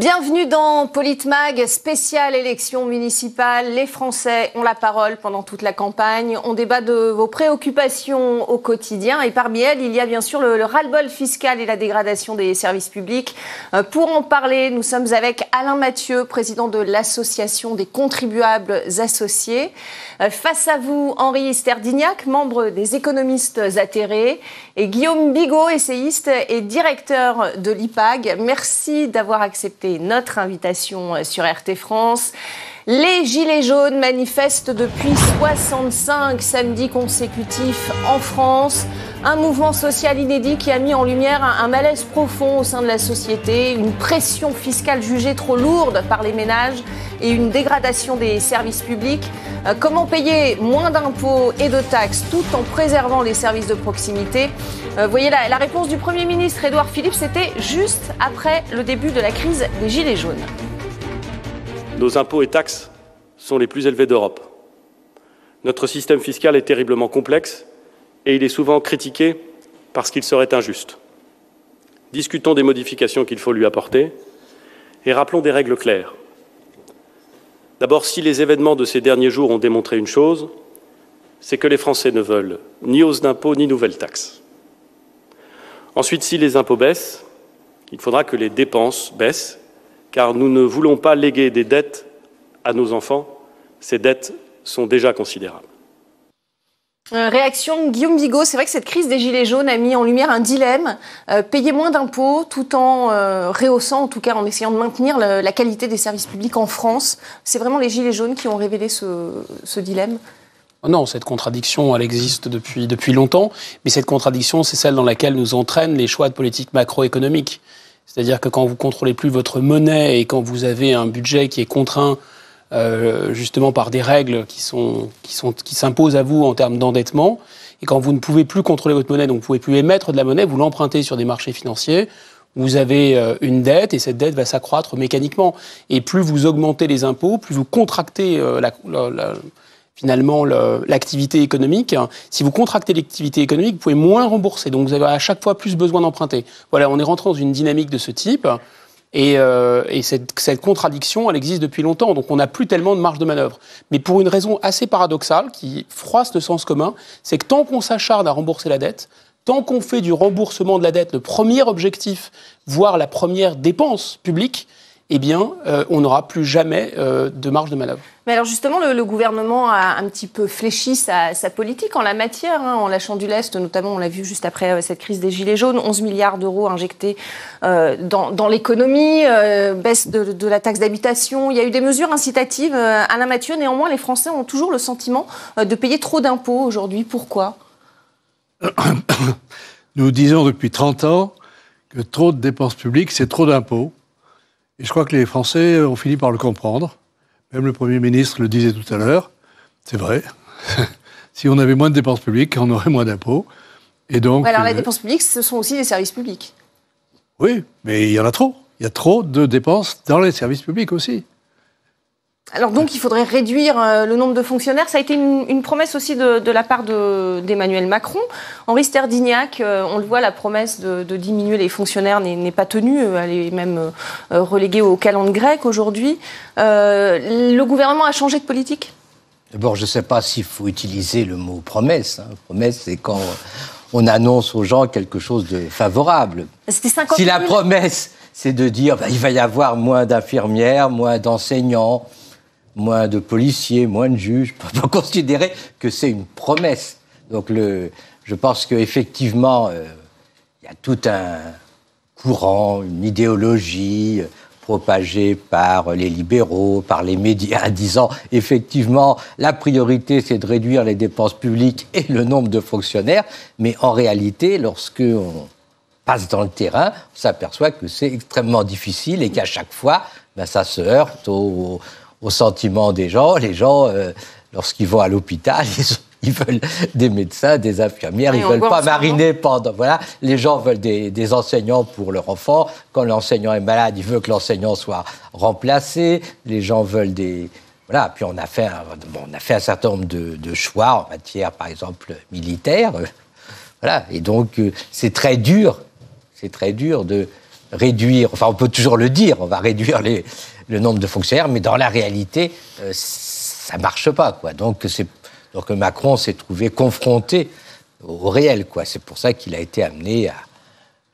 Bienvenue dans Politmag, spéciale élection municipale. Les Français ont la parole pendant toute la campagne. On débat de vos préoccupations au quotidien. Et parmi elles, il y a bien sûr le ras-le-bol fiscal et la dégradation des services publics. Pour en parler, nous sommes avec Alain Mathieu, président de l'Association des contribuables associés. Face à vous, Henri Sterdignac, membre des économistes atterrés. Et Guillaume Bigot, essayiste et directeur de l'IPAG. Merci d'avoir accepté notre invitation sur RT France. Les Gilets jaunes manifestent depuis 65 samedis consécutifs en France. Un mouvement social inédit qui a mis en lumière un malaise profond au sein de la société, une pression fiscale jugée trop lourde par les ménages et une dégradation des services publics. Comment payer moins d'impôts et de taxes tout en préservant les services de proximité? Voyez la réponse du Premier ministre Édouard Philippe, c'était juste après le début de la crise des Gilets jaunes. Nos impôts et taxes sont les plus élevés d'Europe. Notre système fiscal est terriblement complexe et il est souvent critiqué parce qu'il serait injuste. Discutons des modifications qu'il faut lui apporter et rappelons des règles claires. D'abord, si les événements de ces derniers jours ont démontré une chose, c'est que les Français ne veulent ni hausse d'impôts ni nouvelles taxes. Ensuite, si les impôts baissent, il faudra que les dépenses baissent, car nous ne voulons pas léguer des dettes à nos enfants. Ces dettes sont déjà considérables. Réaction Guillaume Bigot, c'est vrai que cette crise des Gilets jaunes a mis en lumière un dilemme, payer moins d'impôts tout en rehaussant, en tout cas en essayant de maintenir la qualité des services publics en France. C'est vraiment les Gilets jaunes qui ont révélé ce dilemme? Non, cette contradiction, elle existe depuis longtemps, mais cette contradiction, c'est celle dans laquelle nous entraînent les choix de politique macroéconomique. C'est-à-dire que quand vous ne contrôlez plus votre monnaie et quand vous avez un budget qui est contraint justement par des règles qui s'imposent à vous en termes d'endettement, et quand vous ne pouvez plus contrôler votre monnaie, donc vous ne pouvez plus émettre de la monnaie, vous l'empruntez sur des marchés financiers, vous avez une dette et cette dette va s'accroître mécaniquement. Et plus vous augmentez les impôts, plus vous contractez finalement l'activité économique. Si vous contractez l'activité économique, vous pouvez moins rembourser. Donc vous avez à chaque fois plus besoin d'emprunter. Voilà, on est rentré dans une dynamique de ce type. Et cette contradiction, elle existe depuis longtemps. Donc on n'a plus tellement de marge de manœuvre. Mais pour une raison assez paradoxale, qui froisse le sens commun, c'est que tant qu'on s'acharne à rembourser la dette, tant qu'on fait du remboursement de la dette le premier objectif, voire la première dépense publique, eh bien, on n'aura plus jamais de marge de manœuvre. Mais alors justement, le gouvernement a un petit peu fléchi sa politique en la matière, en lâchant du lest, notamment, on l'a vu juste après cette crise des Gilets jaunes, 11 milliards d'euros injectés dans l'économie, baisse de la taxe d'habitation. Il y a eu des mesures incitatives. Alain Mathieu, néanmoins, les Français ont toujours le sentiment de payer trop d'impôts aujourd'hui. Pourquoi ? Nous disons depuis 30 ans que trop de dépenses publiques, c'est trop d'impôts. Et je crois que les Français ont fini par le comprendre. Même le Premier ministre le disait tout à l'heure. C'est vrai. Si on avait moins de dépenses publiques, on aurait moins d'impôts. Et donc, alors, les dépenses publiques, ce sont aussi des services publics. Oui, mais il y en a trop. Il y a trop de dépenses dans les services publics aussi. Alors donc, il faudrait réduire le nombre de fonctionnaires. Ça a été une promesse aussi de la part d'Emmanuel Macron. Henri Sterdignac, on le voit, la promesse de diminuer les fonctionnaires n'est pas tenue. Elle est même reléguée au calende grec aujourd'hui. Le gouvernement a changé de politique ? D'abord, je ne sais pas s'il faut utiliser le mot promesse. Promesse, c'est quand on annonce aux gens quelque chose de favorable. C'était 50 000. Si la promesse, c'est de dire il va y avoir moins d'infirmières, moins d'enseignants, moins de policiers, moins de juges, on peut considérer que c'est une promesse. Donc je pense qu'effectivement, il y a tout un courant, une idéologie propagée par les libéraux, par les médias, disant effectivement la priorité c'est de réduire les dépenses publiques et le nombre de fonctionnaires, mais en réalité, lorsqu'on passe dans le terrain, on s'aperçoit que c'est extrêmement difficile et qu'à chaque fois, ça se heurte au sentiment des gens. Les gens, lorsqu'ils vont à l'hôpital, ils veulent des médecins, des infirmières, ils ne veulent pas mariner pendant... Voilà, les gens veulent des enseignants pour leur enfant. Quand l'enseignant est malade, ils veulent que l'enseignant soit remplacé. Les gens veulent des... Voilà, puis on a fait un certain nombre de choix en matière, par exemple, militaire. Voilà, et donc c'est très dur de réduire, enfin on peut toujours le dire, on va réduire le nombre de fonctionnaires, mais dans la réalité, ça marche pas, quoi. Donc Macron s'est trouvé confronté au réel, quoi. C'est pour ça qu'il a été amené à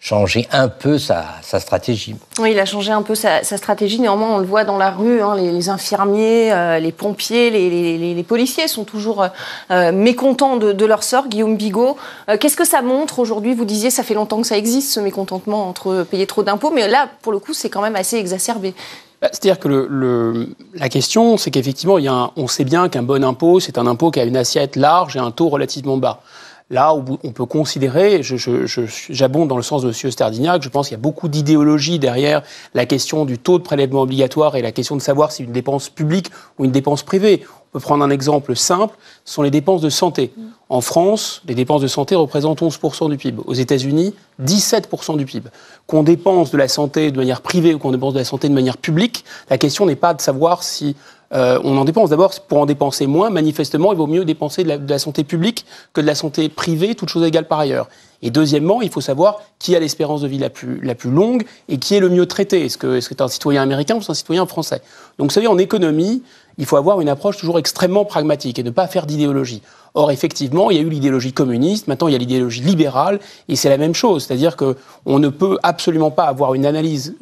changer un peu sa stratégie. Oui, il a changé un peu sa stratégie. Néanmoins, on le voit dans la rue, hein, les infirmiers, les pompiers, les policiers sont toujours mécontents de leur sort. Guillaume Bigot, qu'est-ce que ça montre aujourd'hui? Vous disiez, ça fait longtemps que ça existe, ce mécontentement entre payer trop d'impôts, mais là, pour le coup, c'est quand même assez exacerbé. C'est-à-dire que la question, c'est qu'effectivement, on sait bien qu'un bon impôt, c'est un impôt qui a une assiette large et un taux relativement bas. Là où on peut considérer, j'abonde dans le sens de M. Sterdignac, je pense qu'il y a beaucoup d'idéologie derrière la question du taux de prélèvement obligatoire et la question de savoir si c'est une dépense publique ou une dépense privée. On peut prendre un exemple simple, ce sont les dépenses de santé. En France, les dépenses de santé représentent 11% du PIB. Aux États-Unis, 17% du PIB. Qu'on dépense de la santé de manière privée ou qu'on dépense de la santé de manière publique, la question n'est pas de savoir si on en dépense. D'abord, pour en dépenser moins, manifestement, il vaut mieux dépenser de la santé publique que de la santé privée, toutes choses égales par ailleurs. Et deuxièmement, il faut savoir qui a l'espérance de vie la plus longue et qui est le mieux traité. Est-ce que c'est un citoyen américain ou c'est un citoyen français? Donc, vous savez, en économie, il faut avoir une approche toujours extrêmement pragmatique et ne pas faire d'idéologie. Or, effectivement, il y a eu l'idéologie communiste, maintenant il y a l'idéologie libérale, et c'est la même chose. C'est-à-dire qu'on ne peut absolument pas avoir une analyse,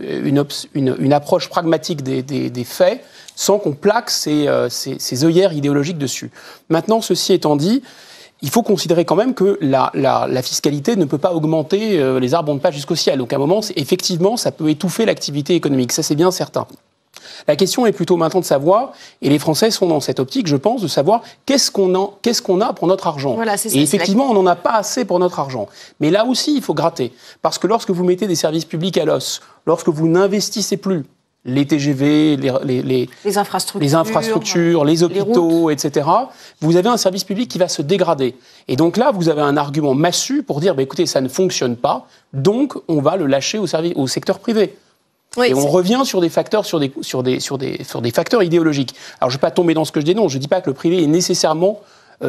une approche pragmatique des faits sans qu'on plaque ces œillères idéologiques dessus. Maintenant, ceci étant dit, il faut considérer quand même que la fiscalité ne peut pas augmenter les arbres ne pas jusqu'au ciel. Donc à un moment, effectivement, ça peut étouffer l'activité économique. Ça, c'est bien certain. La question est plutôt maintenant de savoir, et les Français sont dans cette optique, je pense, de savoir qu'est-ce qu'on a pour notre argent. Voilà, c'est ça, et effectivement, on n'en a pas assez pour notre argent. Mais là aussi, il faut gratter. Parce que lorsque vous mettez des services publics à l'os, lorsque vous n'investissez plus, les TGV, les infrastructures, les hôpitaux, etc., vous avez un service public qui va se dégrader. Et donc là, vous avez un argument massu pour dire, écoutez, ça ne fonctionne pas, donc on va le lâcher au secteur privé. Oui, et on revient sur des facteurs, sur des facteurs idéologiques. Alors, je ne vais pas tomber dans ce que je dénonce. Je ne dis pas que le privé est nécessairement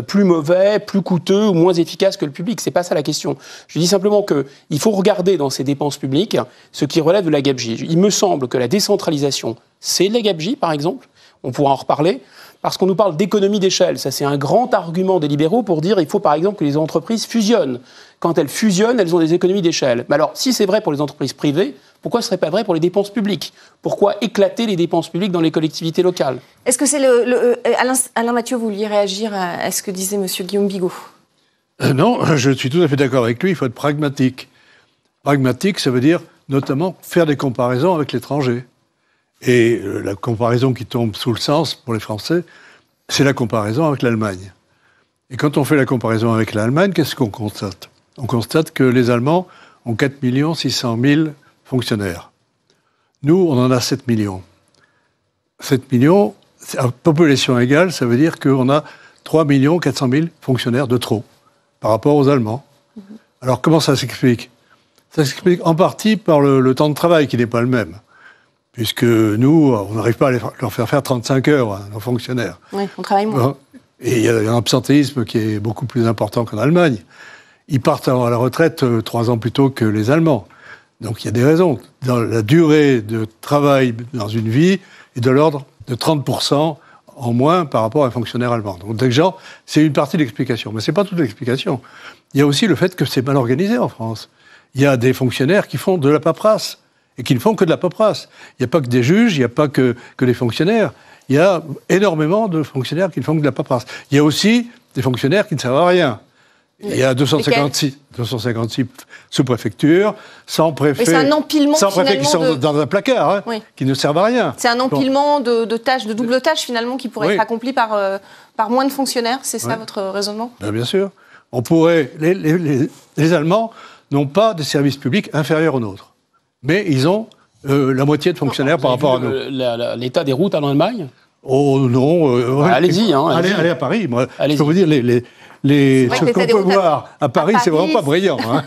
plus mauvais, plus coûteux ou moins efficace que le public. C'est pas ça la question. Je dis simplement qu'il faut regarder dans ces dépenses publiques ce qui relève de la gabegie. Il me semble que la décentralisation, c'est de la gabegie, par exemple. On pourra en reparler. Parce qu'on nous parle d'économie d'échelle. Ça, c'est un grand argument des libéraux pour dire qu'il faut, par exemple, que les entreprises fusionnent. Quand elles fusionnent, elles ont des économies d'échelle. Mais alors, si c'est vrai pour les entreprises privées, pourquoi ce ne serait pas vrai pour les dépenses publiques? Pourquoi éclater les dépenses publiques dans les collectivités locales? Est-ce que c'est Alain Mathieu, vous vouliez réagir à ce que disait M. Guillaume Bigot? Non, je suis tout à fait d'accord avec lui, il faut être pragmatique. Pragmatique, ça veut dire notamment faire des comparaisons avec l'étranger. Et la comparaison qui tombe sous le sens pour les Français, c'est la comparaison avec l'Allemagne. Et quand on fait la comparaison avec l'Allemagne, qu'est-ce qu'on constate? On constate que les Allemands ont 4 600 000 fonctionnaires. Nous, on en a 7 millions. 7 millions, à population égale, ça veut dire qu'on a 3 400 000 fonctionnaires de trop par rapport aux Allemands. Alors, comment ça s'explique? Ça s'explique en partie par le temps de travail qui n'est pas le même. Puisque nous, on n'arrive pas à leur faire 35 heures, nos fonctionnaires. Oui, on travaille moins. Et il y a un absentéisme qui est beaucoup plus important qu'en Allemagne. Ils partent à la retraite 3 ans plus tôt que les Allemands. Donc il y a des raisons. Dans la durée de travail dans une vie est de l'ordre de 30% en moins par rapport à un fonctionnaire allemand. Donc déjà, c'est une partie de l'explication. Mais ce n'est pas toute l'explication. Il y a aussi le fait que c'est mal organisé en France. Il y a des fonctionnaires qui font de la paperasse. Et qui ne font que de la paperasse. Il n'y a pas que des juges, il n'y a pas que des fonctionnaires. Il y a énormément de fonctionnaires qui ne font que de la paperasse. Il y a aussi des fonctionnaires qui ne servent à rien. Il y a 256 sous-préfectures, sans préfet. C'est un empilement sans préfet qui sont dans un placard, hein, oui. Qui ne servent à rien. C'est un empilement de tâches, de double tâches finalement, qui pourrait être accompli par moins de fonctionnaires. C'est ça votre raisonnement? Bien sûr. On pourrait. Les Allemands n'ont pas de services publics inférieurs aux nôtres. Mais ils ont la moitié de fonctionnaires par rapport à nous. L'état des routes en Allemagne? Oh non. Allez-y. Allez à Paris. Moi, allez-y. je peux vous dire, ce qu'on peut voir à Paris, c'est vraiment pas brillant. Hein.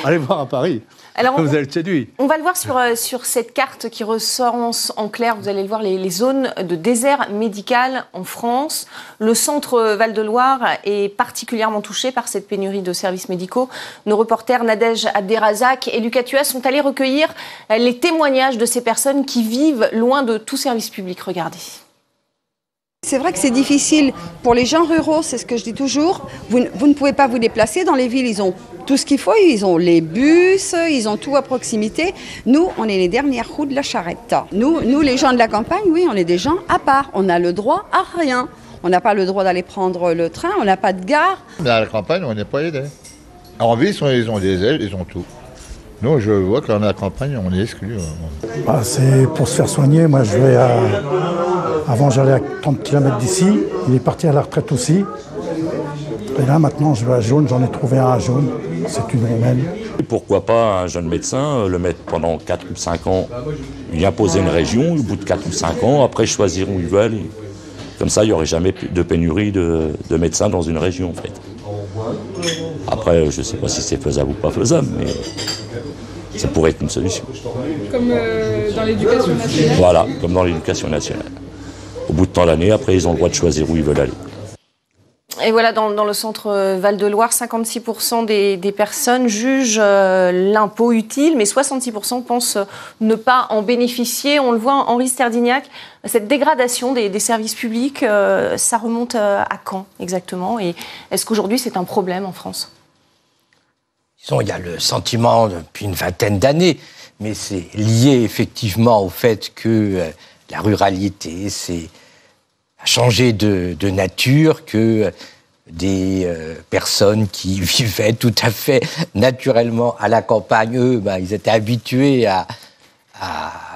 Allez voir à Paris. Alors, vous allez être séduit. On va le voir sur cette carte qui recense en clair, vous allez le voir, les zones de désert médical en France. Le centre Val-de-Loire est particulièrement touché par cette pénurie de services médicaux. Nos reporters Nadège Abderrazak et Lucas Thuas sont allés recueillir les témoignages de ces personnes qui vivent loin de tout service public. Regardez. C'est vrai que c'est difficile pour les gens ruraux, c'est ce que je dis toujours. Vous ne pouvez pas vous déplacer dans les villes, ils ont tout ce qu'il faut, ils ont les bus, ils ont tout à proximité. Nous, on est les dernières roues de la charrette. Nous, les gens de la campagne, oui, on est des gens à part. On a le droit à rien. On n'a pas le droit d'aller prendre le train, on n'a pas de gare. Mais à la campagne, on n'est pas aidés. En ville, ils ont des ailes, ils ont tout. Nous, je vois que dans la campagne, on est exclus. C'est pour se faire soigner. Moi, je vais Avant, j'allais à 30 km d'ici. Il est parti à la retraite aussi. Et là, maintenant, je vais à Jaune. J'en ai trouvé un à Jaune. C'est une humaine. Pourquoi pas un jeune médecin le mettre pendant 4 ou 5 ans, lui imposer une région, au bout de 4 ou 5 ans, après choisir où il veut aller. Comme ça, il n'y aurait jamais de pénurie de médecins dans une région, en fait. Après, je ne sais pas si c'est faisable ou pas faisable, mais ça pourrait être une solution. Comme dans l'éducation nationale. Voilà, comme dans l'éducation nationale. Au bout de tant d'années, après, ils ont le droit de choisir où ils veulent aller. Et voilà, dans le centre Val-de-Loire, 56% des personnes jugent l'impôt utile, mais 66% pensent ne pas en bénéficier. On le voit, Henri Sterdignac, cette dégradation des services publics, ça remonte à quand exactement? Et est-ce qu'aujourd'hui, c'est un problème en France? Il y a le sentiment depuis une vingtaine d'années, mais c'est lié effectivement au fait que la ruralité a changé de nature, que des personnes qui vivaient tout à fait naturellement à la campagne, eux, ils étaient habitués à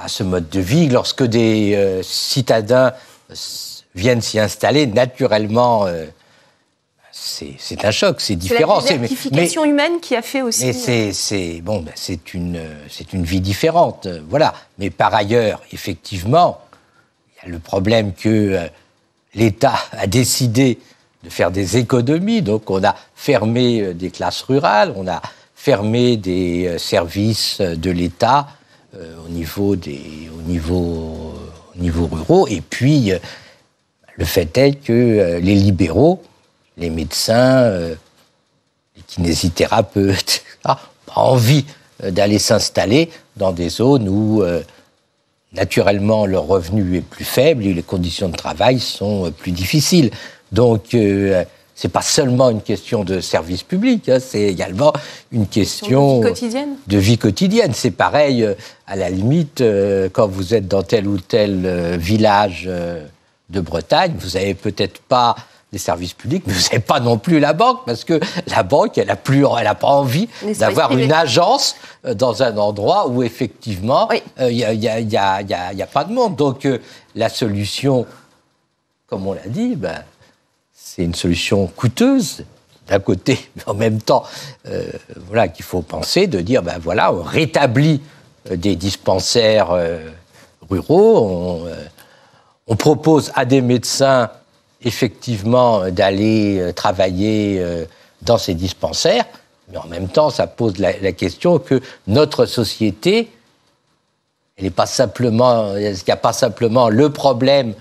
ce mode de vie. Lorsque des citadins viennent s'y installer, naturellement, c'est un choc, c'est différent. C'est la désertification humaine qui a fait aussi... Mais c'est une vie différente, voilà. Mais par ailleurs, effectivement, il y a le problème que l'État a décidé de faire des économies. Donc on a fermé des classes rurales, on a fermé des services de l'État au niveau ruraux. Et puis, le fait est que les libéraux, les médecins, les kinésithérapeutes, n'ont pas envie d'aller s'installer dans des zones où, naturellement, leur revenu est plus faible et les conditions de travail sont plus difficiles. Donc, c'est pas seulement une question de service public, c'est également une question de vie quotidienne. C'est pareil, à la limite, quand vous êtes dans tel ou tel village de Bretagne, vous n'avez peut-être pas des services publics, mais vous n'avez pas non plus la banque, parce que la banque, elle n'a pas envie d'avoir une agence dans un endroit où, effectivement, il n'y a pas de monde. Donc, la solution, comme on l'a dit, c'est une solution coûteuse, d'un côté, mais en même temps, qu'il faut penser, de dire, on rétablit des dispensaires ruraux, on propose à des médecins, effectivement, d'aller travailler dans ces dispensaires, mais en même temps, ça pose la question que notre société, il n'y a pas simplement le problème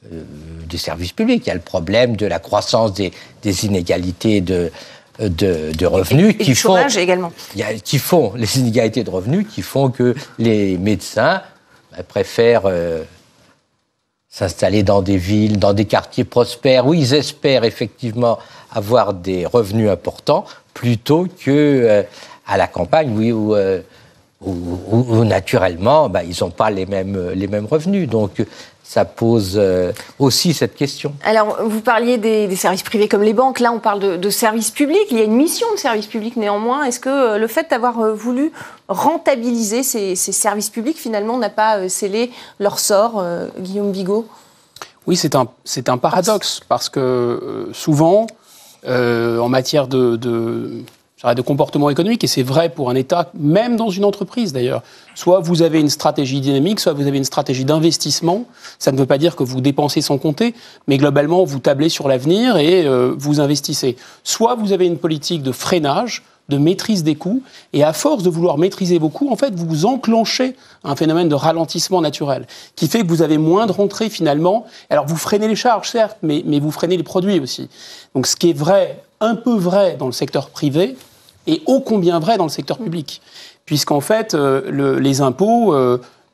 des services publics, il y a le problème de la croissance des inégalités de revenus et du chômage également. Qui font les inégalités de revenus qui font que les médecins préfèrent s'installer dans des villes, dans des quartiers prospères où ils espèrent effectivement avoir des revenus importants plutôt que à la campagne où naturellement ils n'ont pas les mêmes revenus. Donc ça pose aussi cette question. Alors, vous parliez des services privés comme les banques. Là, on parle de services publics. Il y a une mission de service public néanmoins. Est-ce que le fait d'avoir voulu rentabiliser ces services publics, finalement, n'a pas scellé leur sort, Guillaume Bigot? Oui, c'est un paradoxe, parce que souvent, en matière de de comportement économique, et c'est vrai pour un État, même dans une entreprise d'ailleurs. Soit vous avez une stratégie dynamique, soit vous avez une stratégie d'investissement. Ça ne veut pas dire que vous dépensez sans compter, mais globalement, vous tablez sur l'avenir et vous investissez. Soit vous avez une politique de freinage, de maîtrise des coûts, et à force de vouloir maîtriser vos coûts, en fait, vous enclenchez un phénomène de ralentissement naturel, qui fait que vous avez moins de rentrées finalement. Alors vous freinez les charges, certes, mais vous freinez les produits aussi. Donc ce qui est vrai, un peu vrai dans le secteur privé, et ô combien vrai dans le secteur public. Puisqu'en fait, les impôts,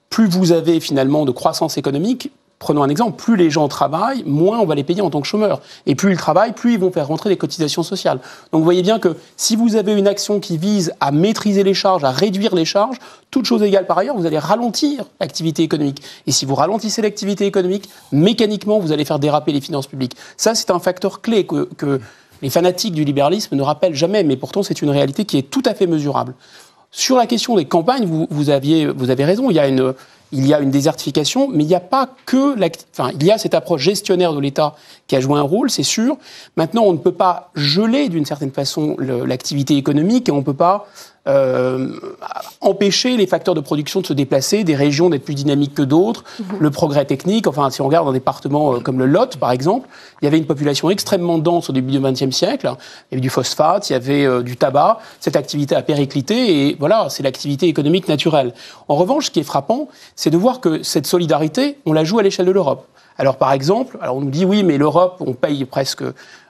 plus vous avez finalement de croissance économique, prenons un exemple, plus les gens travaillent, moins on va les payer en tant que chômeurs. Et plus ils travaillent, plus ils vont faire rentrer des cotisations sociales. Donc vous voyez bien que si vous avez une action qui vise à maîtriser les charges, à réduire les charges, toute chose égale par ailleurs, vous allez ralentir l'activité économique. Et si vous ralentissez l'activité économique, mécaniquement, vous allez faire déraper les finances publiques. Ça, c'est un facteur clé que les fanatiques du libéralisme ne rappellent jamais, mais pourtant c'est une réalité qui est tout à fait mesurable. Sur la question des campagnes, vous avez raison, il y a une désertification, mais il n'y a pas que... il y a cette approche gestionnaire de l'État qui a joué un rôle, c'est sûr. Maintenant, on ne peut pas geler d'une certaine façon l'activité économique et on ne peut pas empêcher les facteurs de production de se déplacer, des régions d'être plus dynamiques que d'autres, le progrès technique. Enfin, si on regarde un département comme le Lot, par exemple, il y avait une population extrêmement dense au début du XXe siècle. Il y avait du phosphate, il y avait du tabac. Cette activité a périclité et voilà, c'est l'activité économique naturelle. En revanche, ce qui est frappant, c'est de voir que cette solidarité, on la joue à l'échelle de l'Europe. Alors, par exemple, on nous dit oui, mais l'Europe, on paye presque,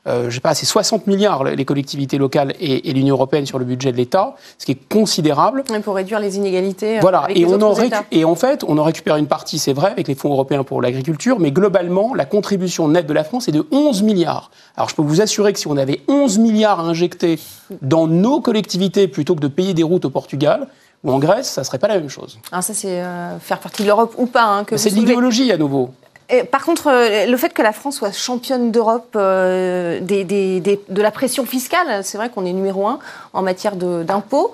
c'est 60 milliards les collectivités locales et l'Union européenne sur le budget de l'État, ce qui est considérable. Et pour réduire les inégalités. Voilà, avec les autres États. Et en fait, on en récupère une partie, c'est vrai, avec les fonds européens pour l'agriculture, mais globalement, la contribution nette de la France est de 11 milliards. Alors, je peux vous assurer que si on avait 11 milliards à injecter dans nos collectivités plutôt que de payer des routes au Portugal ou en Grèce, ça ne serait pas la même chose. Alors ça, c'est faire partie de l'Europe ou pas. C'est de l'idéologie à nouveau. Et par contre, le fait que la France soit championne d'Europe de la pression fiscale, c'est vrai qu'on est numéro 1 en matière d'impôts.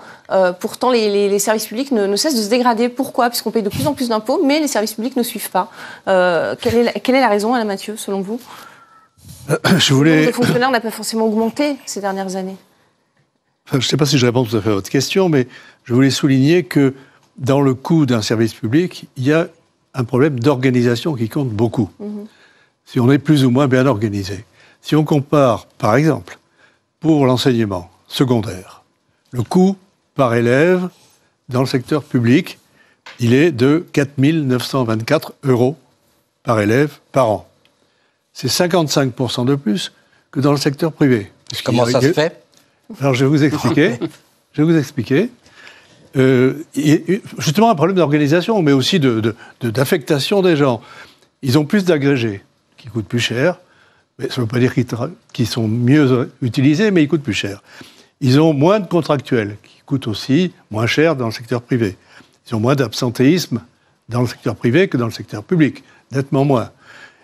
Pourtant, les services publics ne cessent de se dégrader. Pourquoi ? Puisqu'on paye de plus en plus d'impôts, mais les services publics ne suivent pas. Quelle est la raison, Alain Mathieu, selon vous ? Le nombre de fonctionnaires n'a pas forcément augmenté ces dernières années. Je ne sais pas si je réponds tout à fait à votre question, mais je voulais souligner que dans le coût d'un service public, il y a un problème d'organisation qui compte beaucoup. Si on est plus ou moins bien organisé. Si on compare, par exemple, pour l'enseignement secondaire, le coût par élève dans le secteur public, il est de 4 924 € par élève par an. C'est 55% de plus que dans le secteur privé. Comment ça se fait ? Alors, je vais vous expliquer. Justement, un problème d'organisation, mais aussi d'affectation des gens. Ils ont plus d'agrégés, qui coûtent plus cher, mais ça ne veut pas dire qu'ils sont mieux utilisés, mais ils coûtent plus cher. Ils ont moins de contractuels, qui coûtent aussi moins cher dans le secteur privé. Ils ont moins d'absentéisme dans le secteur privé que dans le secteur public, nettement moins.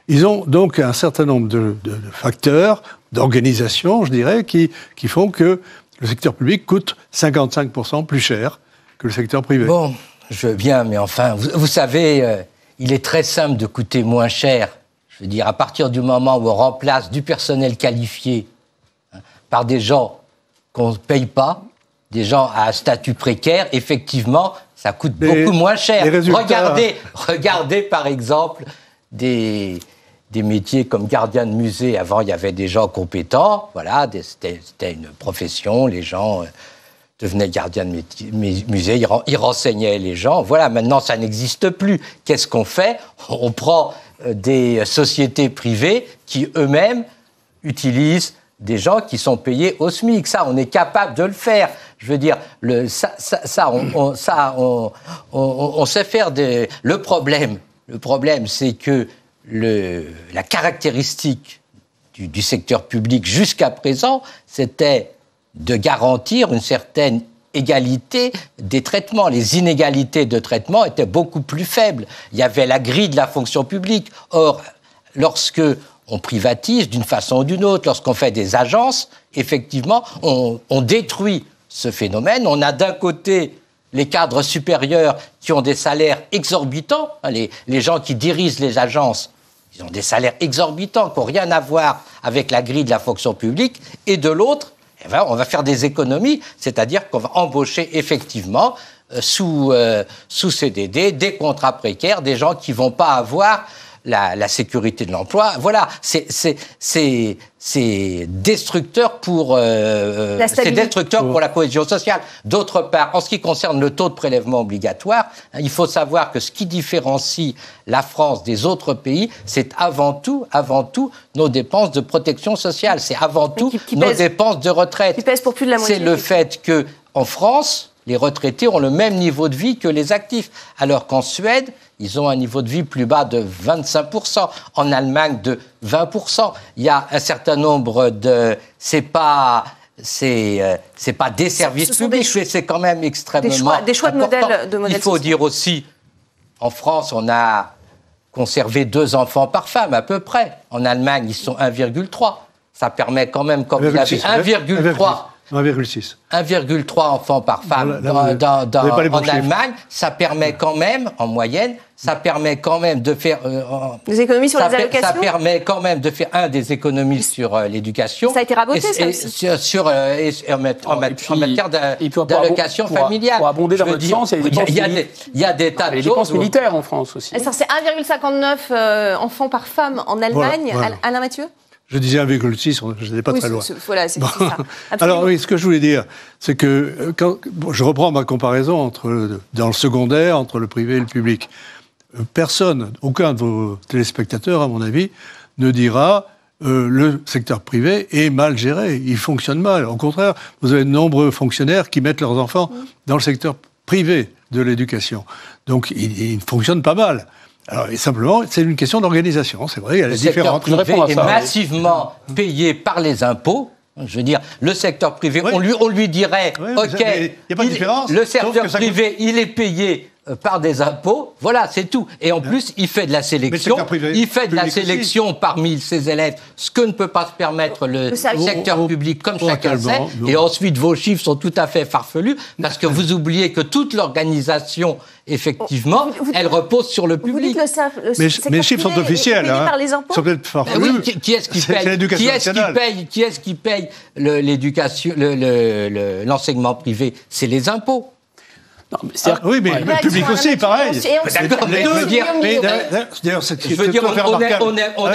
Ils ont donc un certain nombre de facteurs d'organisation, je dirais, qui font que le secteur public coûte 55% plus cher que le secteur privé. Bon, je veux bien, mais enfin, vous savez, il est très simple de coûter moins cher. Je veux dire, à partir du moment où on remplace du personnel qualifié par des gens qu'on ne paye pas, des gens à statut précaire, effectivement, ça coûte beaucoup moins cher. Regardez par exemple des métiers comme gardien de musée. Avant, il y avait des gens compétents, voilà, c'était une profession, les gens devenaient gardiens de musée, ils renseignaient les gens. Voilà, maintenant, ça n'existe plus. Qu'est-ce qu'on fait ? On prend des sociétés privées qui, eux-mêmes, utilisent des gens qui sont payés au SMIC. Ça, on est capable de le faire. Je veux dire, on sait faire des... Le problème, c'est que la caractéristique du secteur public jusqu'à présent, c'était de garantir une certaine égalité des traitements. Les inégalités de traitement étaient beaucoup plus faibles. Il y avait la grille de la fonction publique. Or, lorsque on privatise d'une façon ou d'une autre, lorsqu'on fait des agences, effectivement, on détruit ce phénomène. On a d'un côté les cadres supérieurs qui ont des salaires exorbitants, les gens qui dirigent les agences, ils ont des salaires exorbitants qui n'ont rien à voir avec la grille de la fonction publique, et de l'autre, on va faire des économies, c'est-à-dire qu'on va embaucher effectivement sous CDD des contrats précaires, des gens qui vont pas avoir la sécurité de l'emploi. Voilà, c'est destructeur pour la cohésion sociale. D'autre part, en ce qui concerne le taux de prélèvement obligatoire, il faut savoir que ce qui différencie la France des autres pays, c'est avant tout nos dépenses de protection sociale. C'est avant tout nos dépenses de retraite. Qui pèsent pour plus de la moitié. C'est le fait que en France, les retraités ont le même niveau de vie que les actifs, alors qu'en Suède, ils ont un niveau de vie plus bas de 25%, en Allemagne de 20%. Il y a un certain nombre de... C'est pas des services publics, mais c'est quand même extrêmement des choix de modèles. Il faut dire aussi, en France, on a conservé 2 enfants par femme, à peu près. En Allemagne, ils sont 1,3. Ça permet quand même, comme vous avez 1,3 enfants par femme en Allemagne, ça permet quand même, en moyenne, de faire... des économies sur les allocations. Ça permet quand même de faire des économies sur l'éducation. Ça a été raboté, ça aussi. En matière d'allocation familiale. Pour abonder dans votre sens, il y a des tas de choses. Les dépenses militaires en France aussi. C'est 1,59 enfants par femme en Allemagne. Voilà. Alain Mathieu ? Je disais 1,6, je n'étais pas très loin. Voilà, c'est ça. Alors oui, ce que je voulais dire, c'est que je reprends ma comparaison dans le secondaire, entre le privé et le public. Personne, aucun de vos téléspectateurs, à mon avis, ne dira le secteur privé est mal géré, il fonctionne mal. Au contraire, vous avez de nombreux fonctionnaires qui mettent leurs enfants dans le secteur privé de l'éducation. Donc, il fonctionne pas mal. Alors, et simplement, c'est une question d'organisation, c'est vrai, elle est différente. Le secteur privé est massivement payé par les impôts. Je veux dire, le secteur privé, on lui dirait, OK, il n'y a pas de différence. Le secteur privé, il est payé par des impôts, voilà, c'est tout. Et en plus, il fait de la sélection. Il fait de la sélection parmi ses élèves, ce que ne peut pas se permettre le secteur public, comme chacun sait. Et ensuite, vos chiffres sont tout à fait farfelus, parce que vous oubliez que toute l'organisation, effectivement, elle repose sur le public. Mais les chiffres sont officiels. Par les impôts. Qui est-ce qui paye l'éducation, l'enseenceignement privé? C'est les impôts. Non, mais oui, mais le public aussi, pareil. D'accord, mais d'ailleurs, on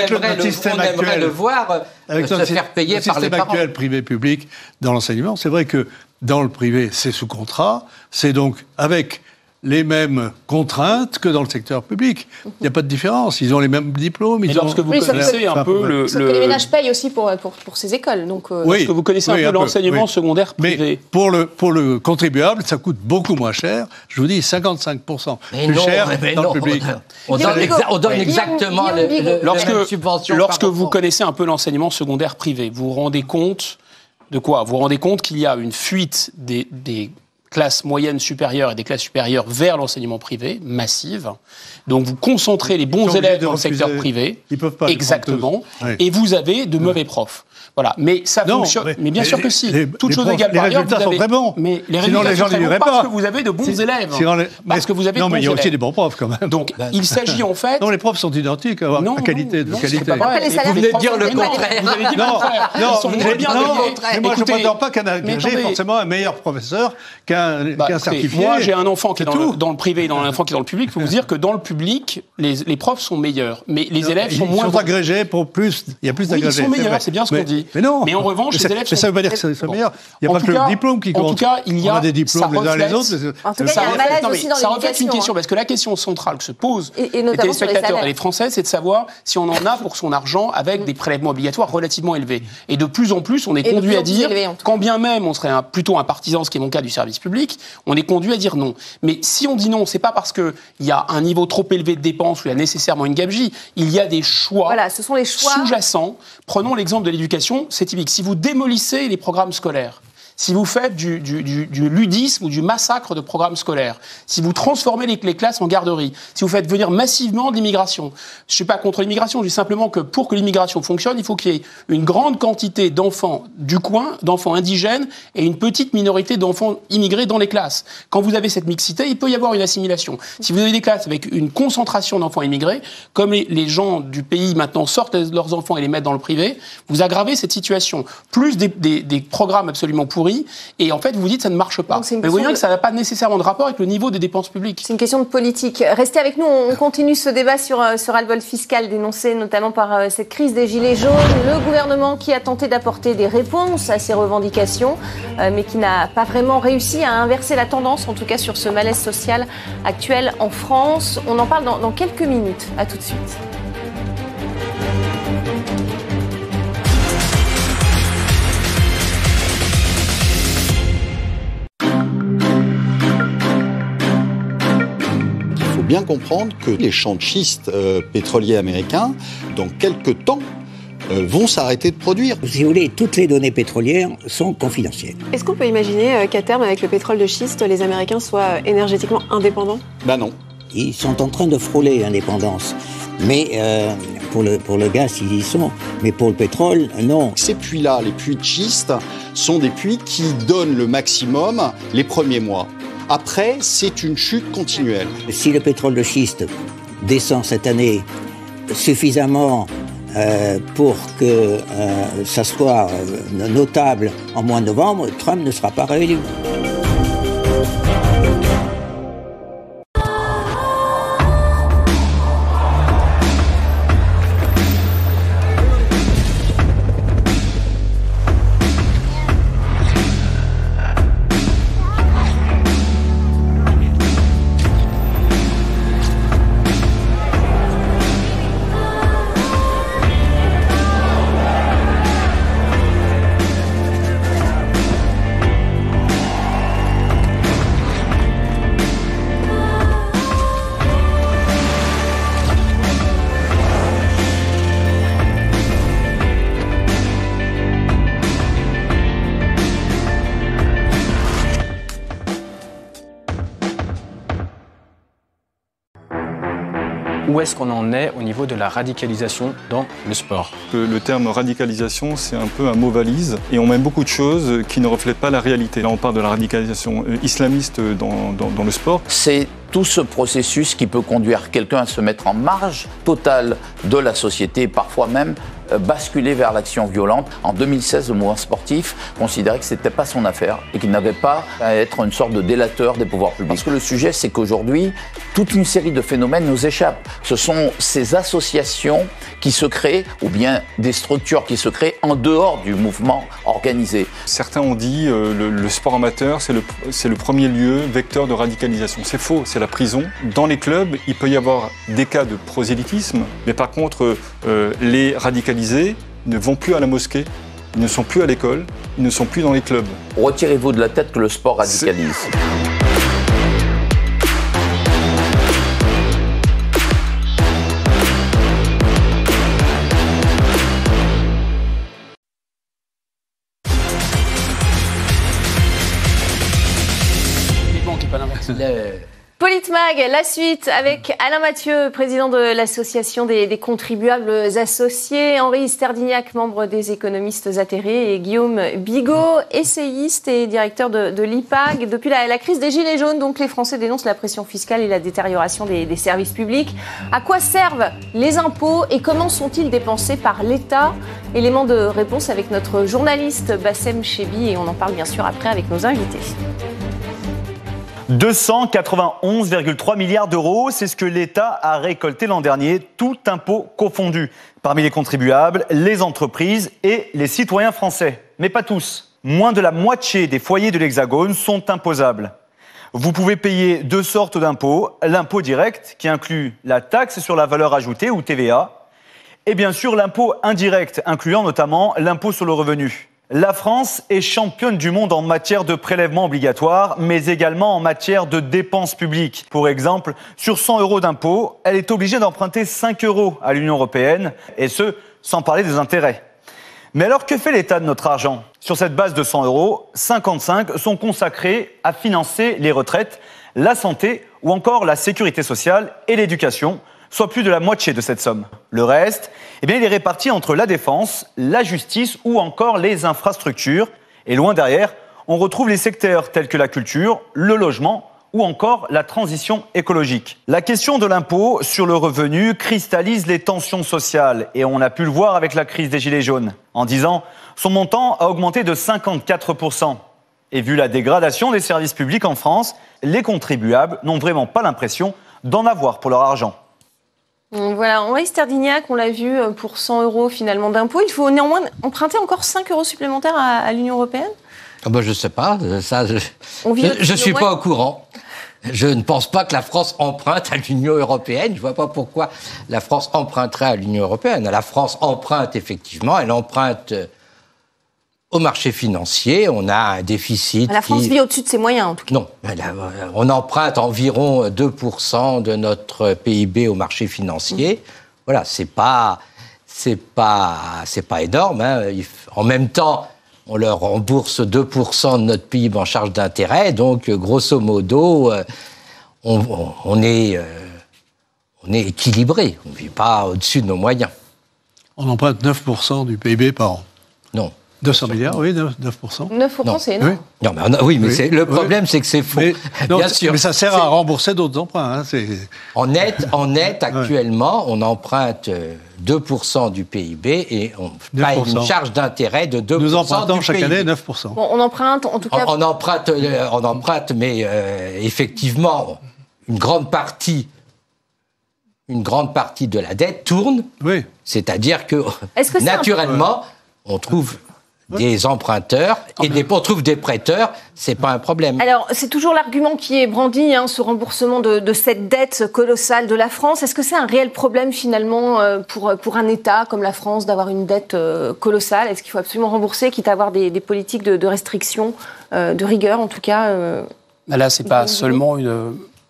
aimerait le voir se faire payer par les parents. Le système actuel privé-public dans l'enseignement, c'est vrai que dans le privé, c'est sous contrat, c'est donc avec les mêmes contraintes que dans le secteur public. Il n'y a pas de différence. Ils ont les mêmes diplômes. Lorsque vous connaissez un peu que les ménages payent aussi pour ces écoles. Donc, lorsque vous connaissez un peu l'enseignement secondaire privé. Mais pour le contribuable, ça coûte beaucoup moins cher. Je vous dis 55% plus cher dans le public. On donne exactement la même subvention. Lorsque vous connaissez un peu l'enseignement secondaire privé, vous vous rendez compte de quoi? Vous vous rendez compte qu'il y a une fuite des classes moyennes supérieures et des classes supérieures vers l'enseignement privé, massive. Donc vous concentrez les bons élèves dans le secteur privé. Ils peuvent pas. Exactement. Et vous avez de mauvais profs. Voilà. Mais ça fonctionne. Mais bien sûr que si. Toutes choses égales par ailleurs, les résultats sont très bons. Mais les résultats sont très bons parce que vous avez de bons élèves. Parce que vous avez de bons élèves. Non, mais il y a aussi des bons profs quand même. Donc il s'agit en fait. Non, les profs sont identiques à qualité. Vous venez de dire le contraire. Vous avez dit le contraire. Non, mais moi je ne prétends pas qu'un agrégé est forcément un meilleur professeur qu'un certifié. Moi, j'ai un enfant qui est dans le privé et un enfant qui est dans le public. Il faut vous dire que dans le public, les profs sont meilleurs, mais les élèves sont moins. Ils sont agrégés pour plus. Il y a plus d'agrégés. Ils sont meilleurs, c'est bien ce qu'on dit. Mais non. Mais en revanche, les élèves sont. Mais ça ne veut pas dire que c'est meilleur. Il n'y a pas que le diplôme qui compte. En tout cas, il y a. On a des diplômes les uns les autres. En tout cas, il y a un malaise aussi dans l'éducation. Ça reflète une question, parce que la question centrale que se posent les téléspectateurs et les Français, c'est de savoir si on en a pour son argent avec des prélèvements obligatoires relativement élevés. Et de plus en plus, on est conduit à dire, quand bien même on serait plutôt un partisan, ce qui est mon cas, du service public, on est conduit à dire non. Mais si on dit non, c'est pas parce qu'il y a un niveau trop élevé de dépenses ou il y a nécessairement une gabegie. Il y a des choix, ce sont les choix sous-jacents. Prenons l'exemple de l'éducation, c'est typique. Si vous démolissez les programmes scolaires, si vous faites du ludisme ou du massacre de programmes scolaires, si vous transformez les classes en garderies, si vous faites venir massivement de l'immigration. Je ne suis pas contre l'immigration, je dis simplement que pour que l'immigration fonctionne, il faut qu'il y ait une grande quantité d'enfants du coin, d'enfants indigènes, et une petite minorité d'enfants immigrés dans les classes. Quand vous avez cette mixité, il peut y avoir une assimilation. Si vous avez des classes avec une concentration d'enfants immigrés, comme les gens du pays maintenant sortent leurs enfants et les mettent dans le privé, vous aggravez cette situation. Plus des programmes absolument pourris, et en fait, vous vous dites que ça ne marche pas. Mais vous voyez que ça n'a pas nécessairement de rapport avec le niveau des dépenses publiques. C'est une question de politique. Restez avec nous, on continue ce débat sur ce ras-le-bol fiscal dénoncé notamment par cette crise des Gilets jaunes. Le gouvernement qui a tenté d'apporter des réponses à ces revendications, mais qui n'a pas vraiment réussi à inverser la tendance, en tout cas sur ce malaise social actuel en France. On en parle dans quelques minutes. À tout de suite. Bien comprendre que les champs de schiste pétroliers américains, dans quelques temps, vont s'arrêter de produire. Si vous voulez, toutes les données pétrolières sont confidentielles. Est-ce qu'on peut imaginer qu'à terme, avec le pétrole de schiste, les Américains soient énergétiquement indépendants ? Ben non. Ils sont en train de frôler l'indépendance. Mais pour le gaz, ils y sont. Mais pour le pétrole, non. Ces puits-là, les puits de schiste, sont des puits qui donnent le maximum les premiers mois. Après, c'est une chute continuelle. Si le pétrole de schiste descend cette année suffisamment pour que ça soit notable en mois de novembre, Trump ne sera pas réélu. Où est-ce qu'on en est au niveau de la radicalisation dans le sport ? Le terme radicalisation, c'est un peu un mot valise et on met beaucoup de choses qui ne reflètent pas la réalité. Là, on parle de la radicalisation islamiste dans le sport. C'est tout ce processus qui peut conduire quelqu'un à se mettre en marge totale de la société, parfois même basculer vers l'action violente. En 2016, le mouvement sportif considérait que ce n'était pas son affaire et qu'il n'avait pas à être une sorte de délateur des pouvoirs publics. Parce que le sujet, c'est qu'aujourd'hui, toute une série de phénomènes nous échappent. Ce sont ces associations qui se créent, ou bien des structures qui se créent en dehors du mouvement organisé. Certains ont dit le sport amateur, c'est le premier lieu vecteur de radicalisation. C'est faux, c'est la prison. Dans les clubs, il peut y avoir des cas de prosélytisme, mais par contre, les radicalisés ne vont plus à la mosquée, ils ne sont plus à l'école, ils ne sont plus dans les clubs. Retirez-vous de la tête que le sport radicalise. Politmag, la suite avec Alain Mathieu, président de l'association des contribuables associés, Henri Sterdignac, membre des économistes atterrés, et Guillaume Bigot, essayiste et directeur de l'IPAG. Depuis la crise des Gilets jaunes, donc les Français dénoncent la pression fiscale et la détérioration des services publics. À quoi servent les impôts et comment sont-ils dépensés par l'État ? Élément de réponse avec notre journaliste Bassem Chebi, et on en parle bien sûr après avec nos invités. 291,3 milliards d'euros, c'est ce que l'État a récolté l'an dernier, tout impôt confondu. Parmi les contribuables, les entreprises et les citoyens français. Mais pas tous. Moins de la moitié des foyers de l'Hexagone sont imposables. Vous pouvez payer deux sortes d'impôts. L'impôt direct, qui inclut la taxe sur la valeur ajoutée, ou TVA, et bien sûr l'impôt indirect, incluant notamment l'impôt sur le revenu. La France est championne du monde en matière de prélèvements obligatoires, mais également en matière de dépenses publiques. Pour exemple, sur 100 € d'impôts, elle est obligée d'emprunter 5 € à l'Union européenne, et ce, sans parler des intérêts. Mais alors, que fait l'État de notre argent? Sur cette base de 100 €, 55 sont consacrés à financer les retraites, la santé ou encore la sécurité sociale et l'éducation, soit plus de la moitié de cette somme. Le reste, il est réparti entre la défense, la justice ou encore les infrastructures. Et loin derrière, on retrouve les secteurs tels que la culture, le logement ou encore la transition écologique. La question de l'impôt sur le revenu cristallise les tensions sociales et on a pu le voir avec la crise des Gilets jaunes. En 10 ans, son montant a augmenté de 54%. Et vu la dégradation des services publics en France, les contribuables n'ont vraiment pas l'impression d'en avoir pour leur argent. Voilà, Henri Sterdyniak, on l'a vu, pour 100 € finalement d'impôts, il faut néanmoins emprunter encore 5 € supplémentaires à l'Union européenne? Je ne sais pas, ça, je ne suis pas au courant. Je ne pense pas que la France emprunte à l'Union européenne. Je ne vois pas pourquoi la France emprunterait à l'Union européenne. La France emprunte effectivement, elle emprunte au marché financier. On a un déficit. La France vit au-dessus de ses moyens, en tout cas. Non, on emprunte environ 2% de notre PIB au marché financier. Voilà, c'est pas énorme. Hein. En même temps, on leur rembourse 2% de notre PIB en charge d'intérêt, donc grosso modo, on est équilibré. On ne vit pas au-dessus de nos moyens. On emprunte 9% du PIB par an. Non. 200 milliards, oui, 9%. 9%, c'est énorme. Non, mais le problème, c'est que c'est faux. Bien sûr. Mais ça sert à rembourser d'autres emprunts. Hein, en net, actuellement, on emprunte 2% du PIB et on paye une charge d'intérêt de 2% Nous empruntons chaque année 9%. Bon, on emprunte, en tout cas... On emprunte, mais effectivement, une grande partie de la dette tourne. Oui. C'est-à-dire que naturellement, on trouve des emprunteurs et on trouve des prêteurs, c'est pas un problème. Alors, c'est toujours l'argument qui est brandi, ce remboursement de cette dette colossale de la France. Est-ce que c'est un réel problème, finalement, pour un État comme la France, d'avoir une dette colossale? Est-ce qu'il faut absolument rembourser, quitte à avoir des politiques de restriction, de rigueur, en tout cas Là, c'est pas seulement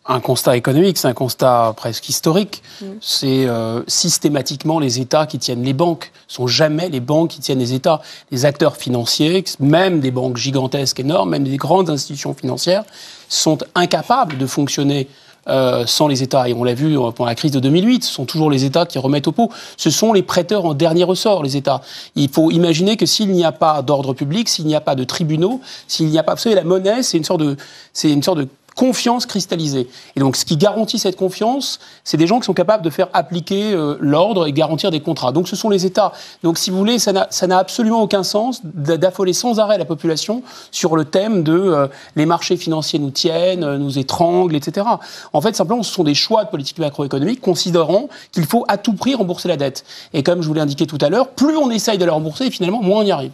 un constat économique, c'est un constat presque historique. C'est systématiquement les États qui tiennent les banques. Ce sont jamais les banques qui tiennent les États. Les acteurs financiers, même des banques gigantesques, énormes, même des grandes institutions financières, sont incapables de fonctionner sans les États. Et on l'a vu pendant la crise de 2008, ce sont toujours les États qui remettent au pot. Ce sont les prêteurs en dernier ressort, les États. Il faut imaginer que s'il n'y a pas d'ordre public, s'il n'y a pas de tribunaux, s'il n'y a pas... Vous savez, la monnaie, c'est une sorte de confiance cristallisée. Et donc, ce qui garantit cette confiance, c'est des gens qui sont capables de faire appliquer l'ordre et garantir des contrats. Donc, ce sont les États. Donc, si vous voulez, ça n'a absolument aucun sens d'affoler sans arrêt la population sur le thème de les marchés financiers nous tiennent, nous étranglent, etc. En fait, simplement, ce sont des choix de politique macroéconomique considérant qu'il faut à tout prix rembourser la dette. Et comme je vous l'ai indiqué tout à l'heure, plus on essaye de la rembourser, finalement, moins on y arrive.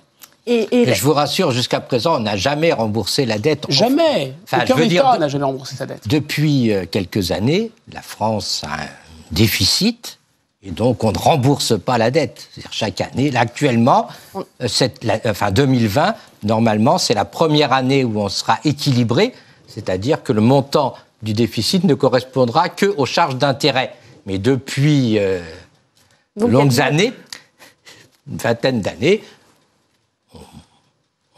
Et je vous rassure, jusqu'à présent, on n'a jamais remboursé la dette. Jamais. Aucun État n'a jamais remboursé sa dette. Depuis quelques années, la France a un déficit et donc on ne rembourse pas la dette. C'est-à-dire chaque année, là, actuellement, 2020, normalement, c'est la première année où on sera équilibré, c'est-à-dire que le montant du déficit ne correspondra qu'aux charges d'intérêt. Mais depuis longues années, une vingtaine d'années,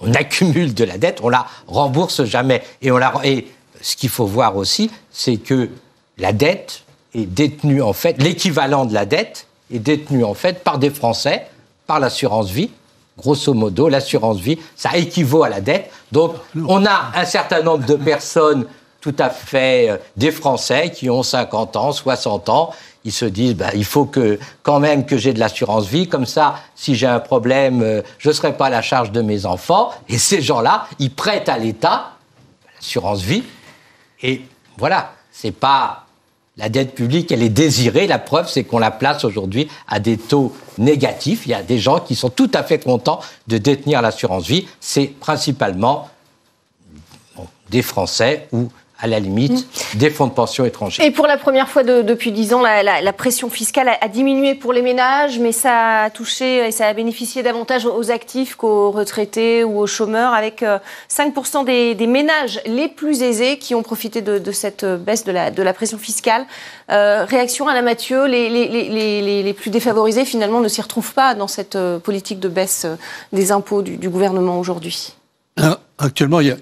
on accumule de la dette, on la rembourse jamais. Et ce qu'il faut voir aussi, c'est que la dette est détenue, en fait, l'équivalent de la dette est détenu, en fait, par des Français, par l'assurance vie. Grosso modo, l'assurance vie, ça équivaut à la dette. Donc, on a un certain nombre de personnes, tout à fait des Français, qui ont 50 ans, 60 ans, ils se disent, il faut quand même que j'ai de l'assurance vie, comme ça, si j'ai un problème, je ne serai pas à la charge de mes enfants. Et ces gens-là, ils prêtent à l'État l'assurance vie. Et voilà, c'est pas... La dette publique, elle est désirée. La preuve, c'est qu'on la place aujourd'hui à des taux négatifs. Il y a des gens qui sont tout à fait contents de détenir l'assurance vie. C'est principalement des Français ou à la limite, des fonds de pension étrangers. Et pour la première fois depuis 10 ans, la pression fiscale a diminué pour les ménages, mais ça a touché et ça a bénéficié davantage aux actifs qu'aux retraités ou aux chômeurs, avec 5% des ménages les plus aisés qui ont profité de cette baisse de la pression fiscale. Réaction Alain Mathieu, les plus défavorisés finalement ne s'y retrouvent pas dans cette politique de baisse des impôts du gouvernement aujourd'hui. Actuellement, il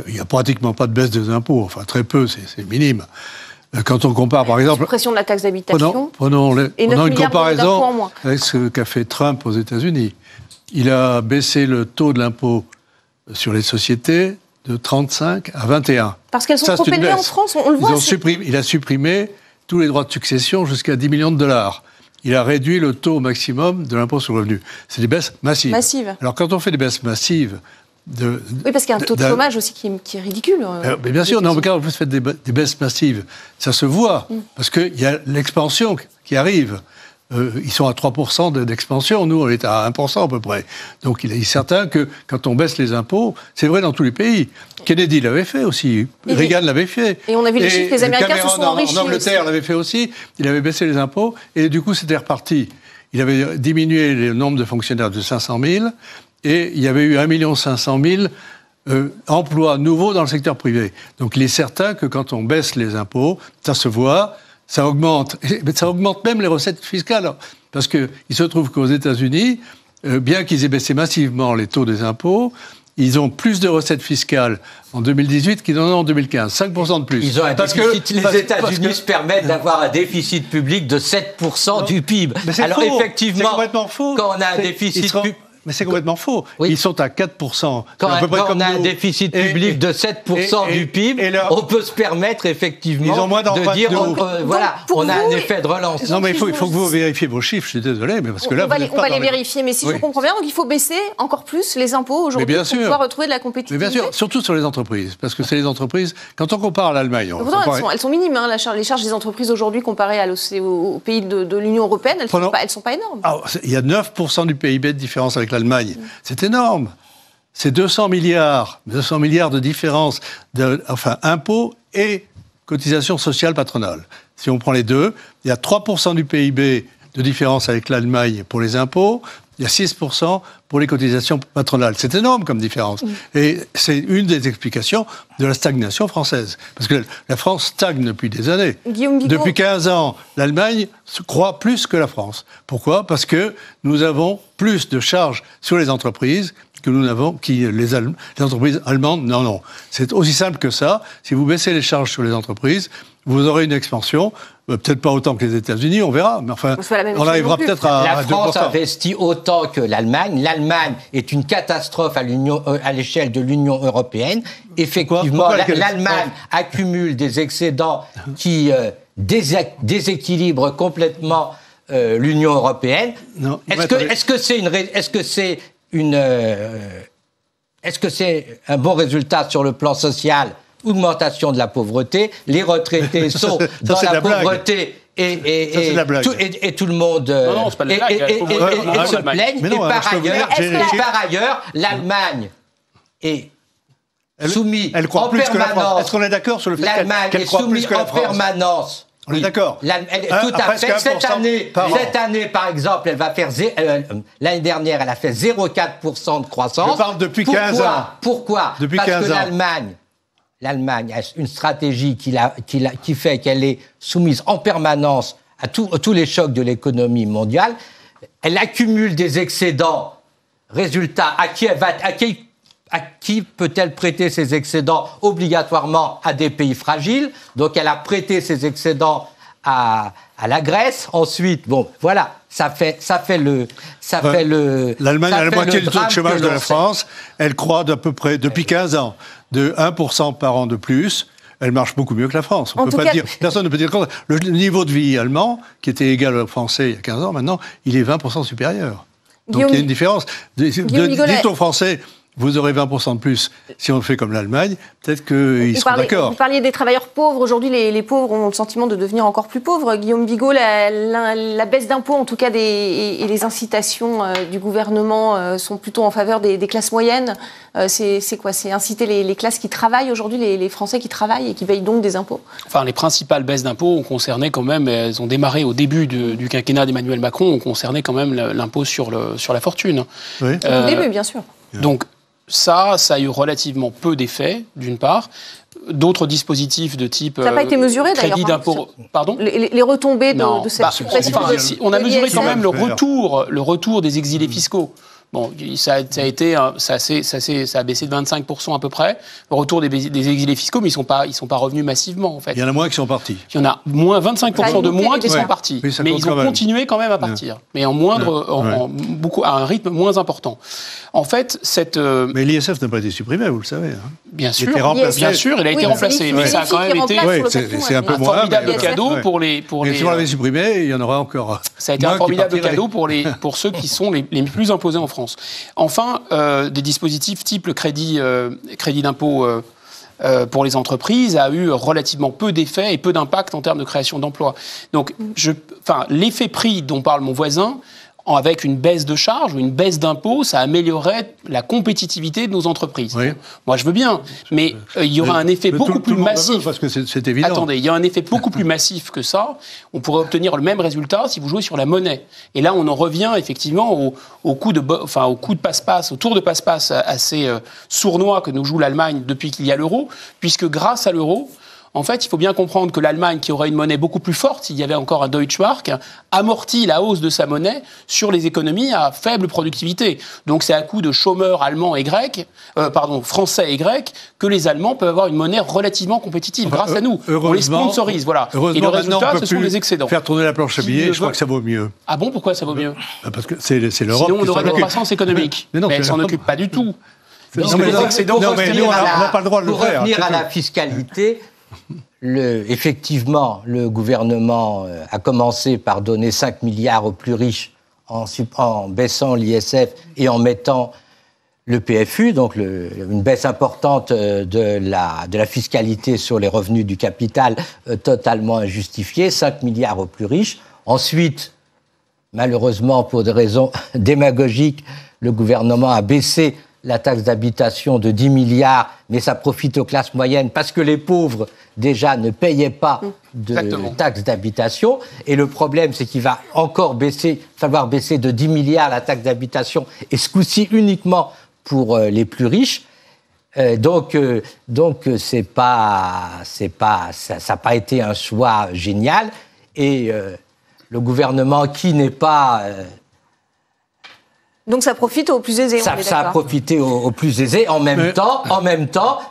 n'y a pratiquement pas de baisse des impôts, enfin très peu, c'est minime. Quand on compare, par exemple... Suppression de la taxe d'habitation. Prenons une comparaison en moins. avec ce qu'a fait Trump aux États-Unis. Il a baissé le taux de l'impôt sur les sociétés de 35 à 21. Parce qu'elles sont trop élevées en France, on le voit. Il a supprimé tous les droits de succession jusqu'à 10 millions de dollars. Il a réduit le taux maximum de l'impôt sur le revenu. C'est des baisses massives. Alors quand on fait des baisses massives... oui, parce qu'il y a un taux de chômage aussi qui est ridicule. Mais bien sûr, non, mais quand vous faites des baisses massives, ça se voit, parce qu'il y a l'expansion qui arrive. Ils sont à 3% d'expansion, nous on est à 1% à peu près. Donc il est certain que quand on baisse les impôts, c'est vrai dans tous les pays. Kennedy l'avait fait aussi, Reagan l'avait fait. Et on a vu les chiffres, les Américains se sont enrichis. En Angleterre l'avait fait aussi, il avait baissé les impôts, et du coup c'était reparti. Il avait diminué le nombre de fonctionnaires de 500 000, et il y avait eu 1 500 000 emplois nouveaux dans le secteur privé. Donc il est certain que quand on baisse les impôts, ça se voit, ça augmente. Mais ça augmente même les recettes fiscales. Parce qu'il se trouve qu'aux États-Unis, bien qu'ils aient baissé massivement les taux des impôts, ils ont plus de recettes fiscales en 2018 qu'ils en ont en 2015. 5% de plus. Ils ont un déficit. Les États-Unis se permettent d'avoir un déficit public de 7% du PIB. Mais c'est alors faux. Effectivement, c'est complètement faux. Quand on a un déficit public... Mais c'est complètement faux. Oui. Ils sont à 4%. Quand on a un déficit public de 7% du PIB, on peut se permettre effectivement de dire voilà, on a un effet de relance. Non, mais il faut que vous vérifiez vos chiffres, je suis désolé, mais parce que là, on va les vérifier, mais si je comprends bien, donc il faut baisser encore plus les impôts aujourd'hui pour pouvoir retrouver de la compétitivité. Mais bien sûr, surtout sur les entreprises, parce que c'est les entreprises, quand on compare à l'Allemagne... Pourtant, elles sont minimes, hein, les charges des entreprises aujourd'hui comparées aux pays de l'Union européenne, elles ne sont pas énormes. Il y a 9% du PIB de différence avec l'Allemagne. C'est énorme. C'est 200 milliards de différence, impôts et cotisations sociales patronales. Si on prend les deux, il y a 3% du PIB de différence avec l'Allemagne pour les impôts, il y a 6% pour les cotisations patronales. C'est énorme comme différence. Et c'est une des explications de la stagnation française. Parce que la France stagne depuis des années. Depuis 15 ans, l'Allemagne se croit plus que la France. Pourquoi ? Parce que nous avons plus de charges sur les entreprises que nous n'avons, les entreprises allemandes n'en ont. C'est aussi simple que ça. Si vous baissez les charges sur les entreprises, vous aurez une expansion, peut-être pas autant que les États-Unis, on verra, mais enfin, on arrivera peut-être à 2%. La France investit autant que l'Allemagne. L'Allemagne est une catastrophe à l'échelle de l'Union européenne. Effectivement, l'Allemagne accumule des excédents qui déséquilibrent complètement l'Union européenne. Est-ce que c'est un bon résultat sur le plan social? Augmentation de la pauvreté, les retraités sont dans la pauvreté et tout le monde se plaigne. Et par ailleurs, l'Allemagne est soumise en permanence. Est-ce qu'on est d'accord sur le fait qu'elle croit plus que la France ? L'Allemagne est soumise en permanence. On est d'accord. Tout à fait. Cette année, par exemple, elle va faire l'année dernière, elle a fait 0,4% de croissance. Je parle depuis 15 ans. Pourquoi ? Parce que l'Allemagne a une stratégie qui fait qu'elle est soumise en permanence à tous les chocs de l'économie mondiale. Elle accumule des excédents. Résultat, à qui peut-elle prêter ces excédents obligatoirement à des pays fragiles? Donc elle a prêté ces excédents à la Grèce. Ensuite, voilà, ça fait l'Allemagne a la moitié du taux de chômage de la France. Elle croît d'à peu près depuis 15 ans de 1% par an de plus. Elle marche beaucoup mieux que la France. Personne ne peut dire le contraire. Le niveau de vie allemand, qui était égal au français il y a 15 ans, maintenant, il est 20% supérieur. Donc il y a une différence. Dites aux Français, vous aurez 20% de plus si on fait comme l'Allemagne, peut-être qu'ils seront d'accord. Vous parliez des travailleurs pauvres. Aujourd'hui, les pauvres ont le sentiment de devenir encore plus pauvres. Guillaume Bigot, la baisse d'impôts, en tout cas, et les incitations du gouvernement sont plutôt en faveur des classes moyennes. C'est quoi? C'est inciter les classes qui travaillent aujourd'hui, les Français qui travaillent et qui payent donc des impôts? Enfin, les principales baisses d'impôts ont concerné quand même, elles ont démarré au début du quinquennat d'Emmanuel Macron, ont concerné quand même l'impôt sur la fortune. Oui. Au début, bien sûr. Donc, ça a eu relativement peu d'effets, d'une part. D'autres dispositifs de type ça n'a pas été mesuré, crédit d'impôt. Pardon, les retombées de cette suppression. On a mesuré quand même le retour des exilés fiscaux. Bon, ça a baissé de 25% à peu près. Le retour des exilés fiscaux, mais ils sont pas revenus massivement en fait. Il y en a moins qui sont partis. Il y en a moins 25% de moins qui sont partis, mais ils ont continué quand même à partir, mais en beaucoup à un rythme moins important. En fait, mais l'ISF n'a pas été supprimé, vous le savez. Hein. Bien sûr, il a été remplacé, mais ça a quand même été c'est un peu moins formidable cadeau pour les. Si on l'avait supprimé, il y en aurait encore. Ça a été un formidable cadeau pour ceux qui sont les plus imposés en France. Enfin, des dispositifs type le crédit d'impôt pour les entreprises a eu relativement peu d'effets et peu d'impact en termes de création d'emplois. Donc, l'effet prix dont parle mon voisin, avec une baisse de charges ou une baisse d'impôts, ça améliorerait la compétitivité de nos entreprises. Oui. Moi, je veux bien, mais il y aura un effet beaucoup plus massif. Parce que c'est évident. Attendez, il y a un effet beaucoup plus massif que ça. On pourrait obtenir le même résultat si vous jouez sur la monnaie. Et là, on en revient effectivement au coup de passe-passe, au tour de passe-passe assez sournois que nous joue l'Allemagne depuis qu'il y a l'euro, puisque grâce à l'euro, en fait, il faut bien comprendre que l'Allemagne, qui aurait une monnaie beaucoup plus forte s'il y avait encore un Deutschmark, amortit la hausse de sa monnaie sur les économies à faible productivité. Donc c'est à coup de chômeurs allemands et grecs, français et grecs, que les Allemands peuvent avoir une monnaie relativement compétitive grâce à nous. On les sponsorise, voilà. Et le résultat, ce sont les excédents. Faire tourner la planche à billets, je crois que ça vaut mieux. Ah bon, pourquoi ça vaut mieux? Parce que c'est l'Europe. Sinon, on aurait de la croissance économique. Mais elle s'en occupe pas du tout. Mais on n'a pas le droit de le faire. Pour revenir à la fiscalité, effectivement, le gouvernement a commencé par donner 5 milliards aux plus riches en baissant l'ISF et en mettant le PFU, donc une baisse importante de la fiscalité sur les revenus du capital totalement injustifiée, 5 milliards aux plus riches. Ensuite, malheureusement, pour des raisons démagogiques, le gouvernement a baissé la taxe d'habitation de 10 milliards, mais ça profite aux classes moyennes parce que les pauvres, déjà, ne payaient pas de taxe d'habitation. Et le problème, c'est qu'il va encore falloir baisser de 10 milliards la taxe d'habitation, et ce coup-ci uniquement pour les plus riches. Donc, ça n'a pas été un choix génial. Et le gouvernement qui n'est pas... Donc ça profite aux plus aisés, ça a profité aux plus aisés. En même temps,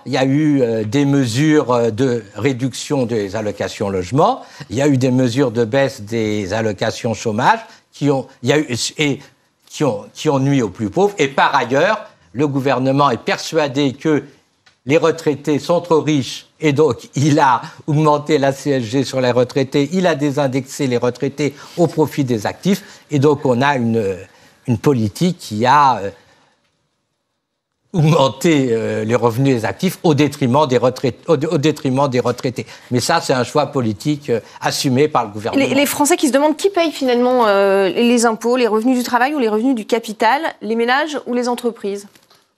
il y a eu des mesures de réduction des allocations logement, il y a eu des mesures de baisse des allocations chômage qui ont nui aux plus pauvres. Et par ailleurs, le gouvernement est persuadé que les retraités sont trop riches et donc il a augmenté la CSG sur les retraités, il a désindexé les retraités au profit des actifs, et donc on a une politique qui a augmenté les revenus des actifs au détriment des retraités. Mais ça, c'est un choix politique assumé par le gouvernement. Les Français qui se demandent qui paye finalement les impôts, les revenus du travail ou les revenus du capital, les ménages ou les entreprises?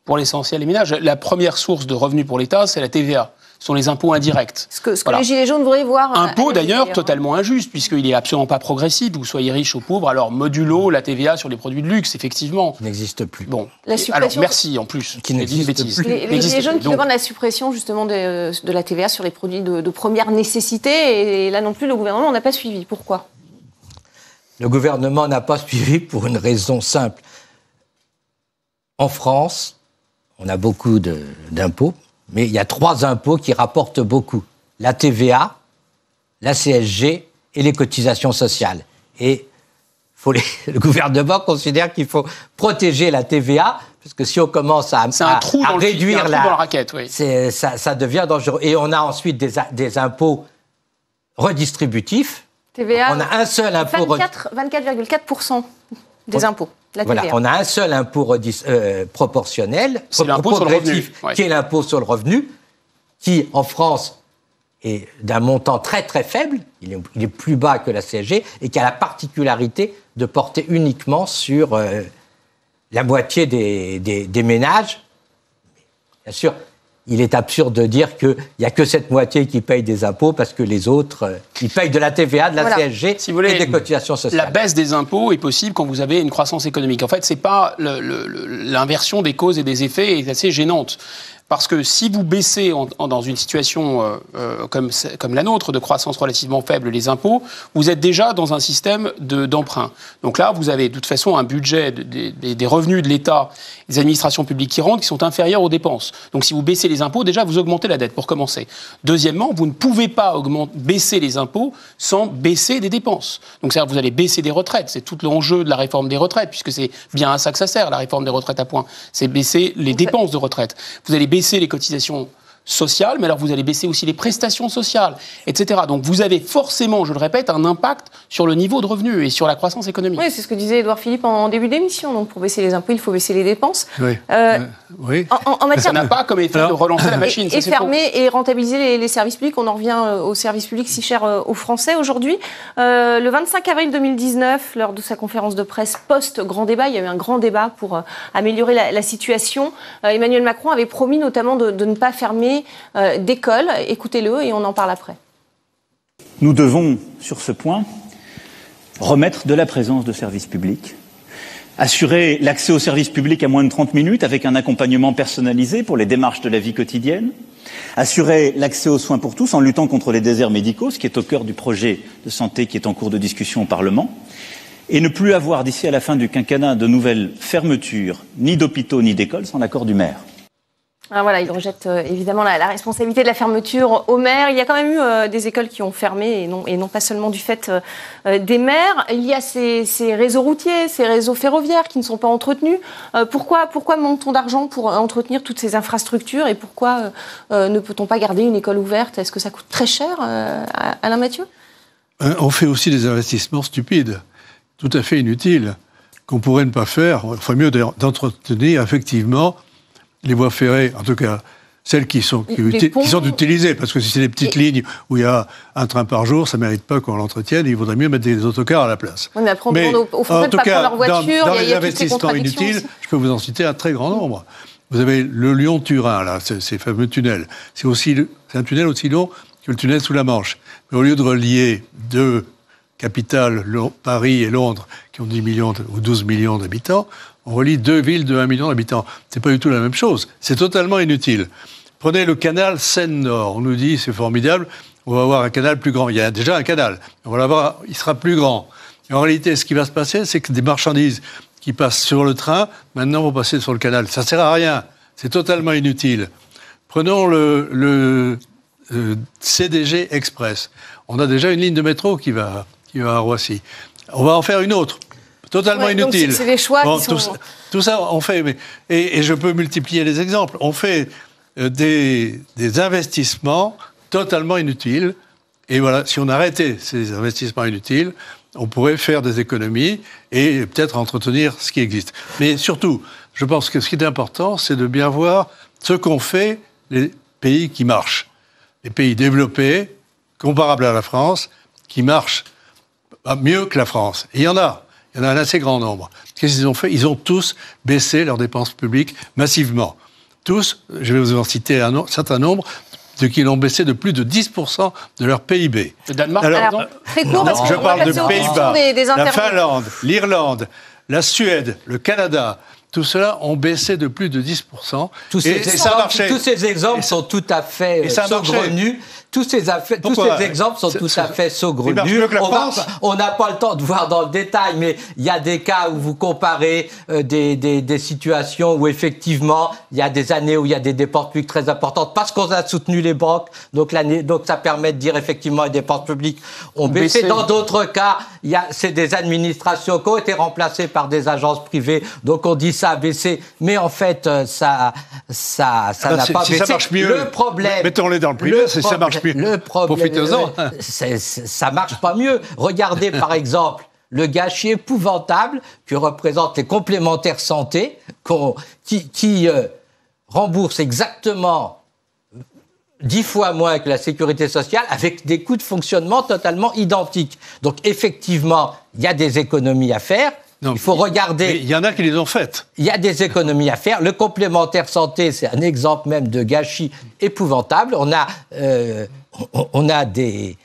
Pour l'essentiel, les ménages. La première source de revenus pour l'État, c'est la TVA. Ce sont les impôts indirects. Ce que les Gilets jaunes voudraient voir... Impôt d'ailleurs totalement injuste, puisqu'il n'est absolument pas progressif, vous soyez riche ou pauvre, alors modulo la TVA sur les produits de luxe, effectivement. Qui n'existe plus. Bon, la suppression... alors merci en plus. Qui n'existe plus. Les Gilets jaunes qui demandent la suppression justement de la TVA sur les produits de première nécessité, et là non plus le gouvernement n'a pas suivi. Pourquoi? Le gouvernement n'a pas suivi pour une raison simple. En France, on a beaucoup d'impôts, mais il y a 3 impôts qui rapportent beaucoup. La TVA, la CSG et les cotisations sociales. Et le gouvernement considère qu'il faut protéger la TVA, parce que si on commence à réduire dans la raquette, oui. ça devient dangereux. Et on a ensuite des impôts redistributifs. TVA, on a un seul impôt... 24,4%. des impôts. La TVA. Voilà, on a un seul impôt proportionnel, c'est l'impôt sur le revenu, qui est l'impôt sur le revenu, qui en France est d'un montant très très faible, il est plus bas que la CSG, et qui a la particularité de porter uniquement sur la moitié des ménages. Bien sûr, il est absurde de dire qu'il n'y a que cette moitié qui paye des impôts parce que les autres, ils payent de la TVA, de la CSG si vous voulez, et des cotisations sociales. La baisse des impôts est possible quand vous avez une croissance économique. En fait, c'est pas l'inversion des causes et des effets est assez gênante. Parce que si vous baissez dans une situation comme la nôtre, de croissance relativement faible, les impôts, vous êtes déjà dans un système d'emprunt. Donc là, vous avez de toute façon un budget des revenus de l'État, des administrations publiques qui rentrent, qui sont inférieurs aux dépenses. Donc si vous baissez les impôts, déjà, vous augmentez la dette, pour commencer. Deuxièmement, vous ne pouvez pas baisser les impôts sans baisser des dépenses. Donc c'est-à-dire que vous allez baisser des retraites. C'est tout l'enjeu de la réforme des retraites, puisque c'est bien à ça que ça sert, la réforme des retraites à point. C'est baisser les dépenses de retraite. Vous allez baisser les cotisations sociales, mais alors vous allez baisser aussi les prestations sociales, etc. Donc vous avez forcément, je le répète, un impact sur le niveau de revenu et sur la croissance économique. Oui, c'est ce que disait Édouard Philippe en début d'émission. Donc pour baisser les impôts, il faut baisser les dépenses. Oui. Oui. En matière ça n'a pas comme effet de relancer la machine. Et fermer et rentabiliser les services publics. On en revient aux services publics si chers aux Français aujourd'hui. Le 25 avril 2019, lors de sa conférence de presse post-grand débat, il y a eu un grand débat pour améliorer la situation. Emmanuel Macron avait promis notamment de ne pas fermer d'école. Écoutez-le et on en parle après. Nous devons, sur ce point, remettre de la présence de services publics, assurer l'accès aux services publics à moins de 30 minutes avec un accompagnement personnalisé pour les démarches de la vie quotidienne, assurer l'accès aux soins pour tous en luttant contre les déserts médicaux, ce qui est au cœur du projet de santé qui est en cours de discussion au Parlement, et ne plus avoir d'ici à la fin du quinquennat de nouvelles fermetures, ni d'hôpitaux ni d'écoles, sans l'accord du maire. Ah, voilà, il rejette évidemment la responsabilité de la fermeture aux maires. Il y a quand même eu des écoles qui ont fermé et non pas seulement du fait des maires. Il y a ces réseaux routiers, ces réseaux ferroviaires qui ne sont pas entretenus. Pourquoi manque-t-on d'argent pour entretenir toutes ces infrastructures et pourquoi ne peut-on pas garder une école ouverte? Est-ce que ça coûte très cher, Alain Mathieu? On fait aussi des investissements stupides, tout à fait inutiles, qu'on pourrait ne pas faire. Il ferait mieux d'entretenir effectivement les voies ferrées, en tout cas celles qui sont utilisées, parce que si c'est des petites lignes où il y a un train par jour, ça ne mérite pas qu'on l'entretienne, il vaudrait mieux mettre des autocars à la place. Oui, mais après on demande aux Français de ne pas prendre leur voiture, dans il y les a toutes ces investissements inutiles, je peux vous en citer un très grand nombre. Vous avez le Lyon-Turin, là, ces fameux tunnels. C'est un tunnel aussi long que le tunnel sous la Manche. Mais au lieu de relier deux capitales, Paris et Londres, qui ont 10 millions ou 12 millions d'habitants, on relie deux villes de 1 million d'habitants. C'est pas du tout la même chose. C'est totalement inutile. Prenez le canal Seine-Nord. On nous dit, c'est formidable, on va avoir un canal plus grand. Il y a déjà un canal. On va l'avoir, il sera plus grand. Et en réalité, ce qui va se passer, c'est que des marchandises qui passent sur le train, maintenant vont passer sur le canal. Ça sert à rien. C'est totalement inutile. Prenons le CDG Express. On a déjà une ligne de métro qui va à Roissy. On va en faire une autre. Totalement inutile. C'est des choix qui sont... Tout ça, on fait. Et je peux multiplier les exemples. On fait des investissements totalement inutiles. Et voilà, si on arrêtait ces investissements inutiles, on pourrait faire des économies et peut-être entretenir ce qui existe. Mais surtout, je pense que ce qui est important, c'est de bien voir ce qu'ont fait les pays qui marchent. Les pays développés, comparables à la France, qui marchent mieux que la France. Et il y en a un assez grand nombre. Qu'est-ce qu'ils ont fait? Ils ont tous baissé leurs dépenses publiques massivement. Tous, je vais vous en citer un certain nombre, qui l'ont baissé de plus de 10% de leur PIB. Le Danemark, par exemple? Très court, parce je parle de Pays-Bas, des la Finlande, l'Irlande, la Suède, le Canada. Tout cela ont baissé de plus de 10%. Tous ces exemples sont tout à fait saugrenus. Tous ces exemples sont tout à fait saugrenus. On n'a pas le temps de voir dans le détail, mais il y a des cas où vous comparez des situations où effectivement il y a des années où il y a des dépenses publiques très importantes parce qu'on a soutenu les banques. Donc ça permet de dire effectivement les dépenses publiques ont baissé. Dans d'autres cas, c'est des administrations qui ont été remplacées par des agences privées. Donc on dit ça a baissé, mais en fait ça n'a pas baissé. Ça marche mieux. Le problème, mettons-les dans le privé, ça marche mieux. Le problème, profitez-en. Ça marche pas mieux. Regardez par exemple le gâchis épouvantable que représentent les complémentaires santé qui remboursent exactement 10 fois moins que la sécurité sociale avec des coûts de fonctionnement totalement identiques. Donc effectivement, il y a des économies à faire. Non, il faut regarder. Il y en a qui les ont faites. Il y a des économies à faire. Le complémentaire santé, c'est un exemple même de gâchis épouvantable. On a des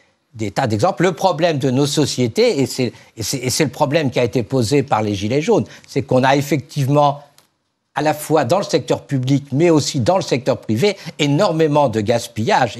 tas d'exemples. Le problème de nos sociétés, et c'est le problème qui a été posé par les Gilets jaunes, c'est qu'on a effectivement, à la fois dans le secteur public, mais aussi dans le secteur privé, énormément de gaspillage,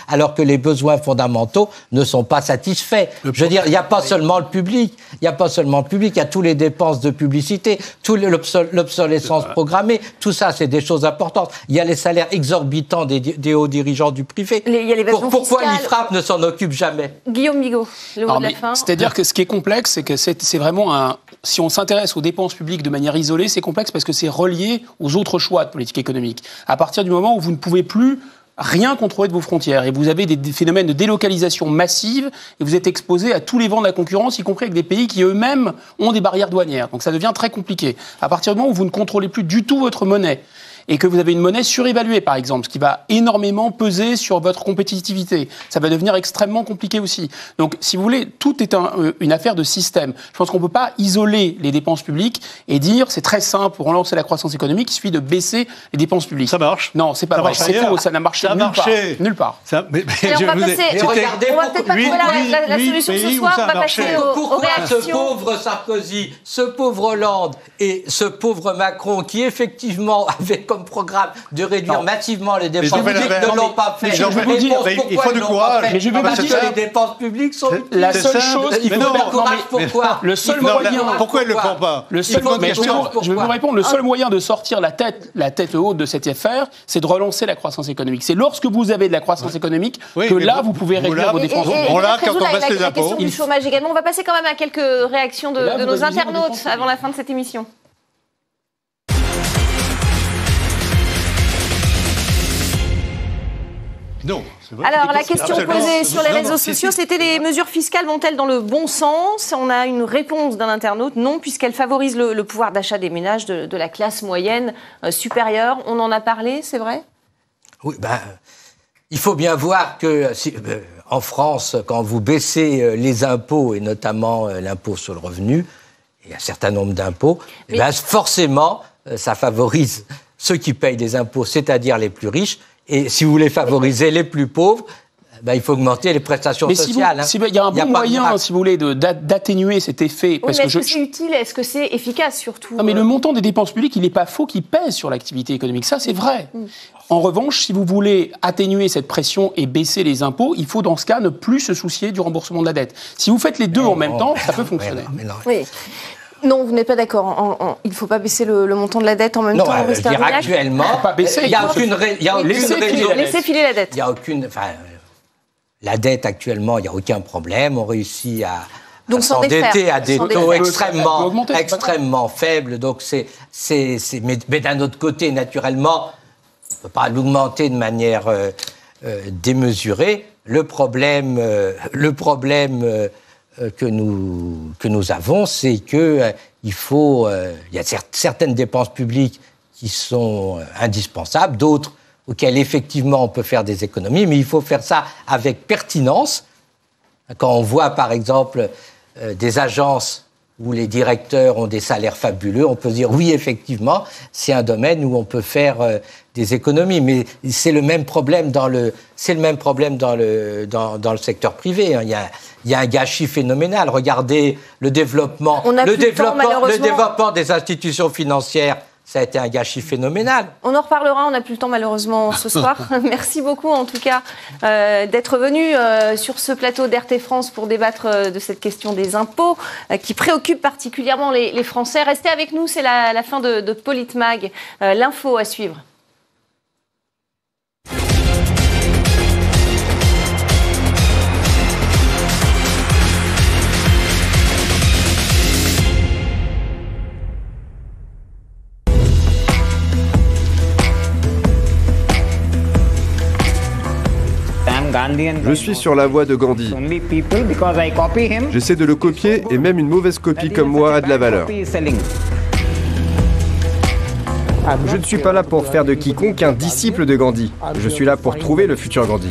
alors que les besoins fondamentaux ne sont pas satisfaits. Je veux dire, il n'y a pas seulement le public, il y a tous les dépenses de publicité, l'obsolescence programmée, tout ça, c'est des choses importantes. Il y a les salaires exorbitants des hauts dirigeants du privé. Il y a l'évasion Pourquoi fiscale. l'IFRAP ne s'en occupe jamais? Guillaume Bigot, le mot de la fin. C'est-à-dire que ce qui est complexe, c'est que c'est vraiment si on s'intéresse aux dépenses publiques de manière isolée, c'est complexe parce que c'est relié aux autres choix de politique économique. À partir du moment où vous ne pouvez plus rien contrôler de vos frontières et vous avez des phénomènes de délocalisation massive et vous êtes exposé à tous les vents de la concurrence, y compris avec des pays qui eux-mêmes ont des barrières douanières. Donc ça devient très compliqué. À partir du moment où vous ne contrôlez plus du tout votre monnaie et que vous avez une monnaie surévaluée, par exemple, ce qui va énormément peser sur votre compétitivité, ça va devenir extrêmement compliqué aussi. Donc, si vous voulez, tout est une affaire de système. Je pense qu'on ne peut pas isoler les dépenses publiques et dire c'est très simple pour relancer la croissance économique, il suffit de baisser les dépenses publiques. Ça marche. Non, c'est pas vrai. C'est faux, ça n'a marché nulle part. On va peut-être pas trouver la solution ce soir, on va passer aux réactions. Ce pauvre Sarkozy, ce pauvre Hollande et ce pauvre Macron qui effectivement avait comme programme de réduire massivement les dépenses publiques ne l'ont pas fait. Je vais vous dire, il faut du courage. Mais je vais vous dire, les dépenses publiques sont la seule chose qu'il faut faire. Pourquoi le seul moyen. Pourquoi ils ne le font pas? Je vais vous répondre. Le seul moyen de sortir la tête haute de cette affaire, c'est de relancer la croissance économique. C'est lorsque vous avez de la croissance économique que là, vous pouvez réduire vos dépenses. On l'a quand on baisse les impôts. La question du chômage également. On va passer quand même à quelques réactions de nos internautes avant la fin de cette émission. Non. Alors, la question posée sur les réseaux sociaux, c'était les mesures fiscales vont-elles dans le bon sens? On a une réponse d'un internaute, non, puisqu'elles favorisent le pouvoir d'achat des ménages de la classe moyenne supérieure. On en a parlé, c'est vrai? Oui, il faut bien voir que en France, quand vous baissez les impôts, et notamment l'impôt sur le revenu, et un certain nombre d'impôts, forcément, ça favorise ceux qui payent les impôts, c'est-à-dire les plus riches. Et si vous voulez favoriser les plus pauvres, il faut augmenter les prestations sociales. Il y a un bon moyen, si vous voulez, d'atténuer cet effet. Oui, mais est-ce que c'est utile? Est-ce que c'est efficace, surtout? Non, mais le montant des dépenses publiques, il n'est pas faux qu'il pèse sur l'activité économique. Ça, c'est vrai. En revanche, si vous voulez atténuer cette pression et baisser les impôts, il faut, dans ce cas, ne plus se soucier du remboursement de la dette. Si vous faites les deux en même temps, ça peut fonctionner. Oui. Non, vous n'êtes pas d'accord. Il ne faut pas baisser le montant de la dette en même temps. Non, je veux dire, actuellement, il n'y a aucune raison. Laissez filer la dette. Il n'y a aucune... La dette, actuellement, il n'y a aucun problème. On réussit à s'endetter à des taux extrêmement faibles. Donc, mais d'un autre côté, naturellement, on ne peut pas l'augmenter de manière démesurée. Le problème que nous avons, c'est que il y a certaines dépenses publiques qui sont indispensables, d'autres auxquelles effectivement on peut faire des économies, mais il faut faire ça avec pertinence. Quand on voit par exemple des agences où les directeurs ont des salaires fabuleux, on peut dire oui, effectivement, c'est un domaine où on peut faire des économies, mais c'est le même problème dans le secteur privé. Il y a un gâchis phénoménal. Regardez le développement des institutions financières. Ça a été un gâchis phénoménal. On en reparlera, on n'a plus le temps malheureusement ce soir. Merci beaucoup en tout cas d'être venu sur ce plateau d'RT France pour débattre de cette question des impôts qui préoccupe particulièrement les Français. Restez avec nous, c'est la fin de Politmag. L'info à suivre. Je suis sur la voie de Gandhi. J'essaie de le copier et même une mauvaise copie comme moi a de la valeur. Je ne suis pas là pour faire de quiconque un disciple de Gandhi. Je suis là pour trouver le futur Gandhi.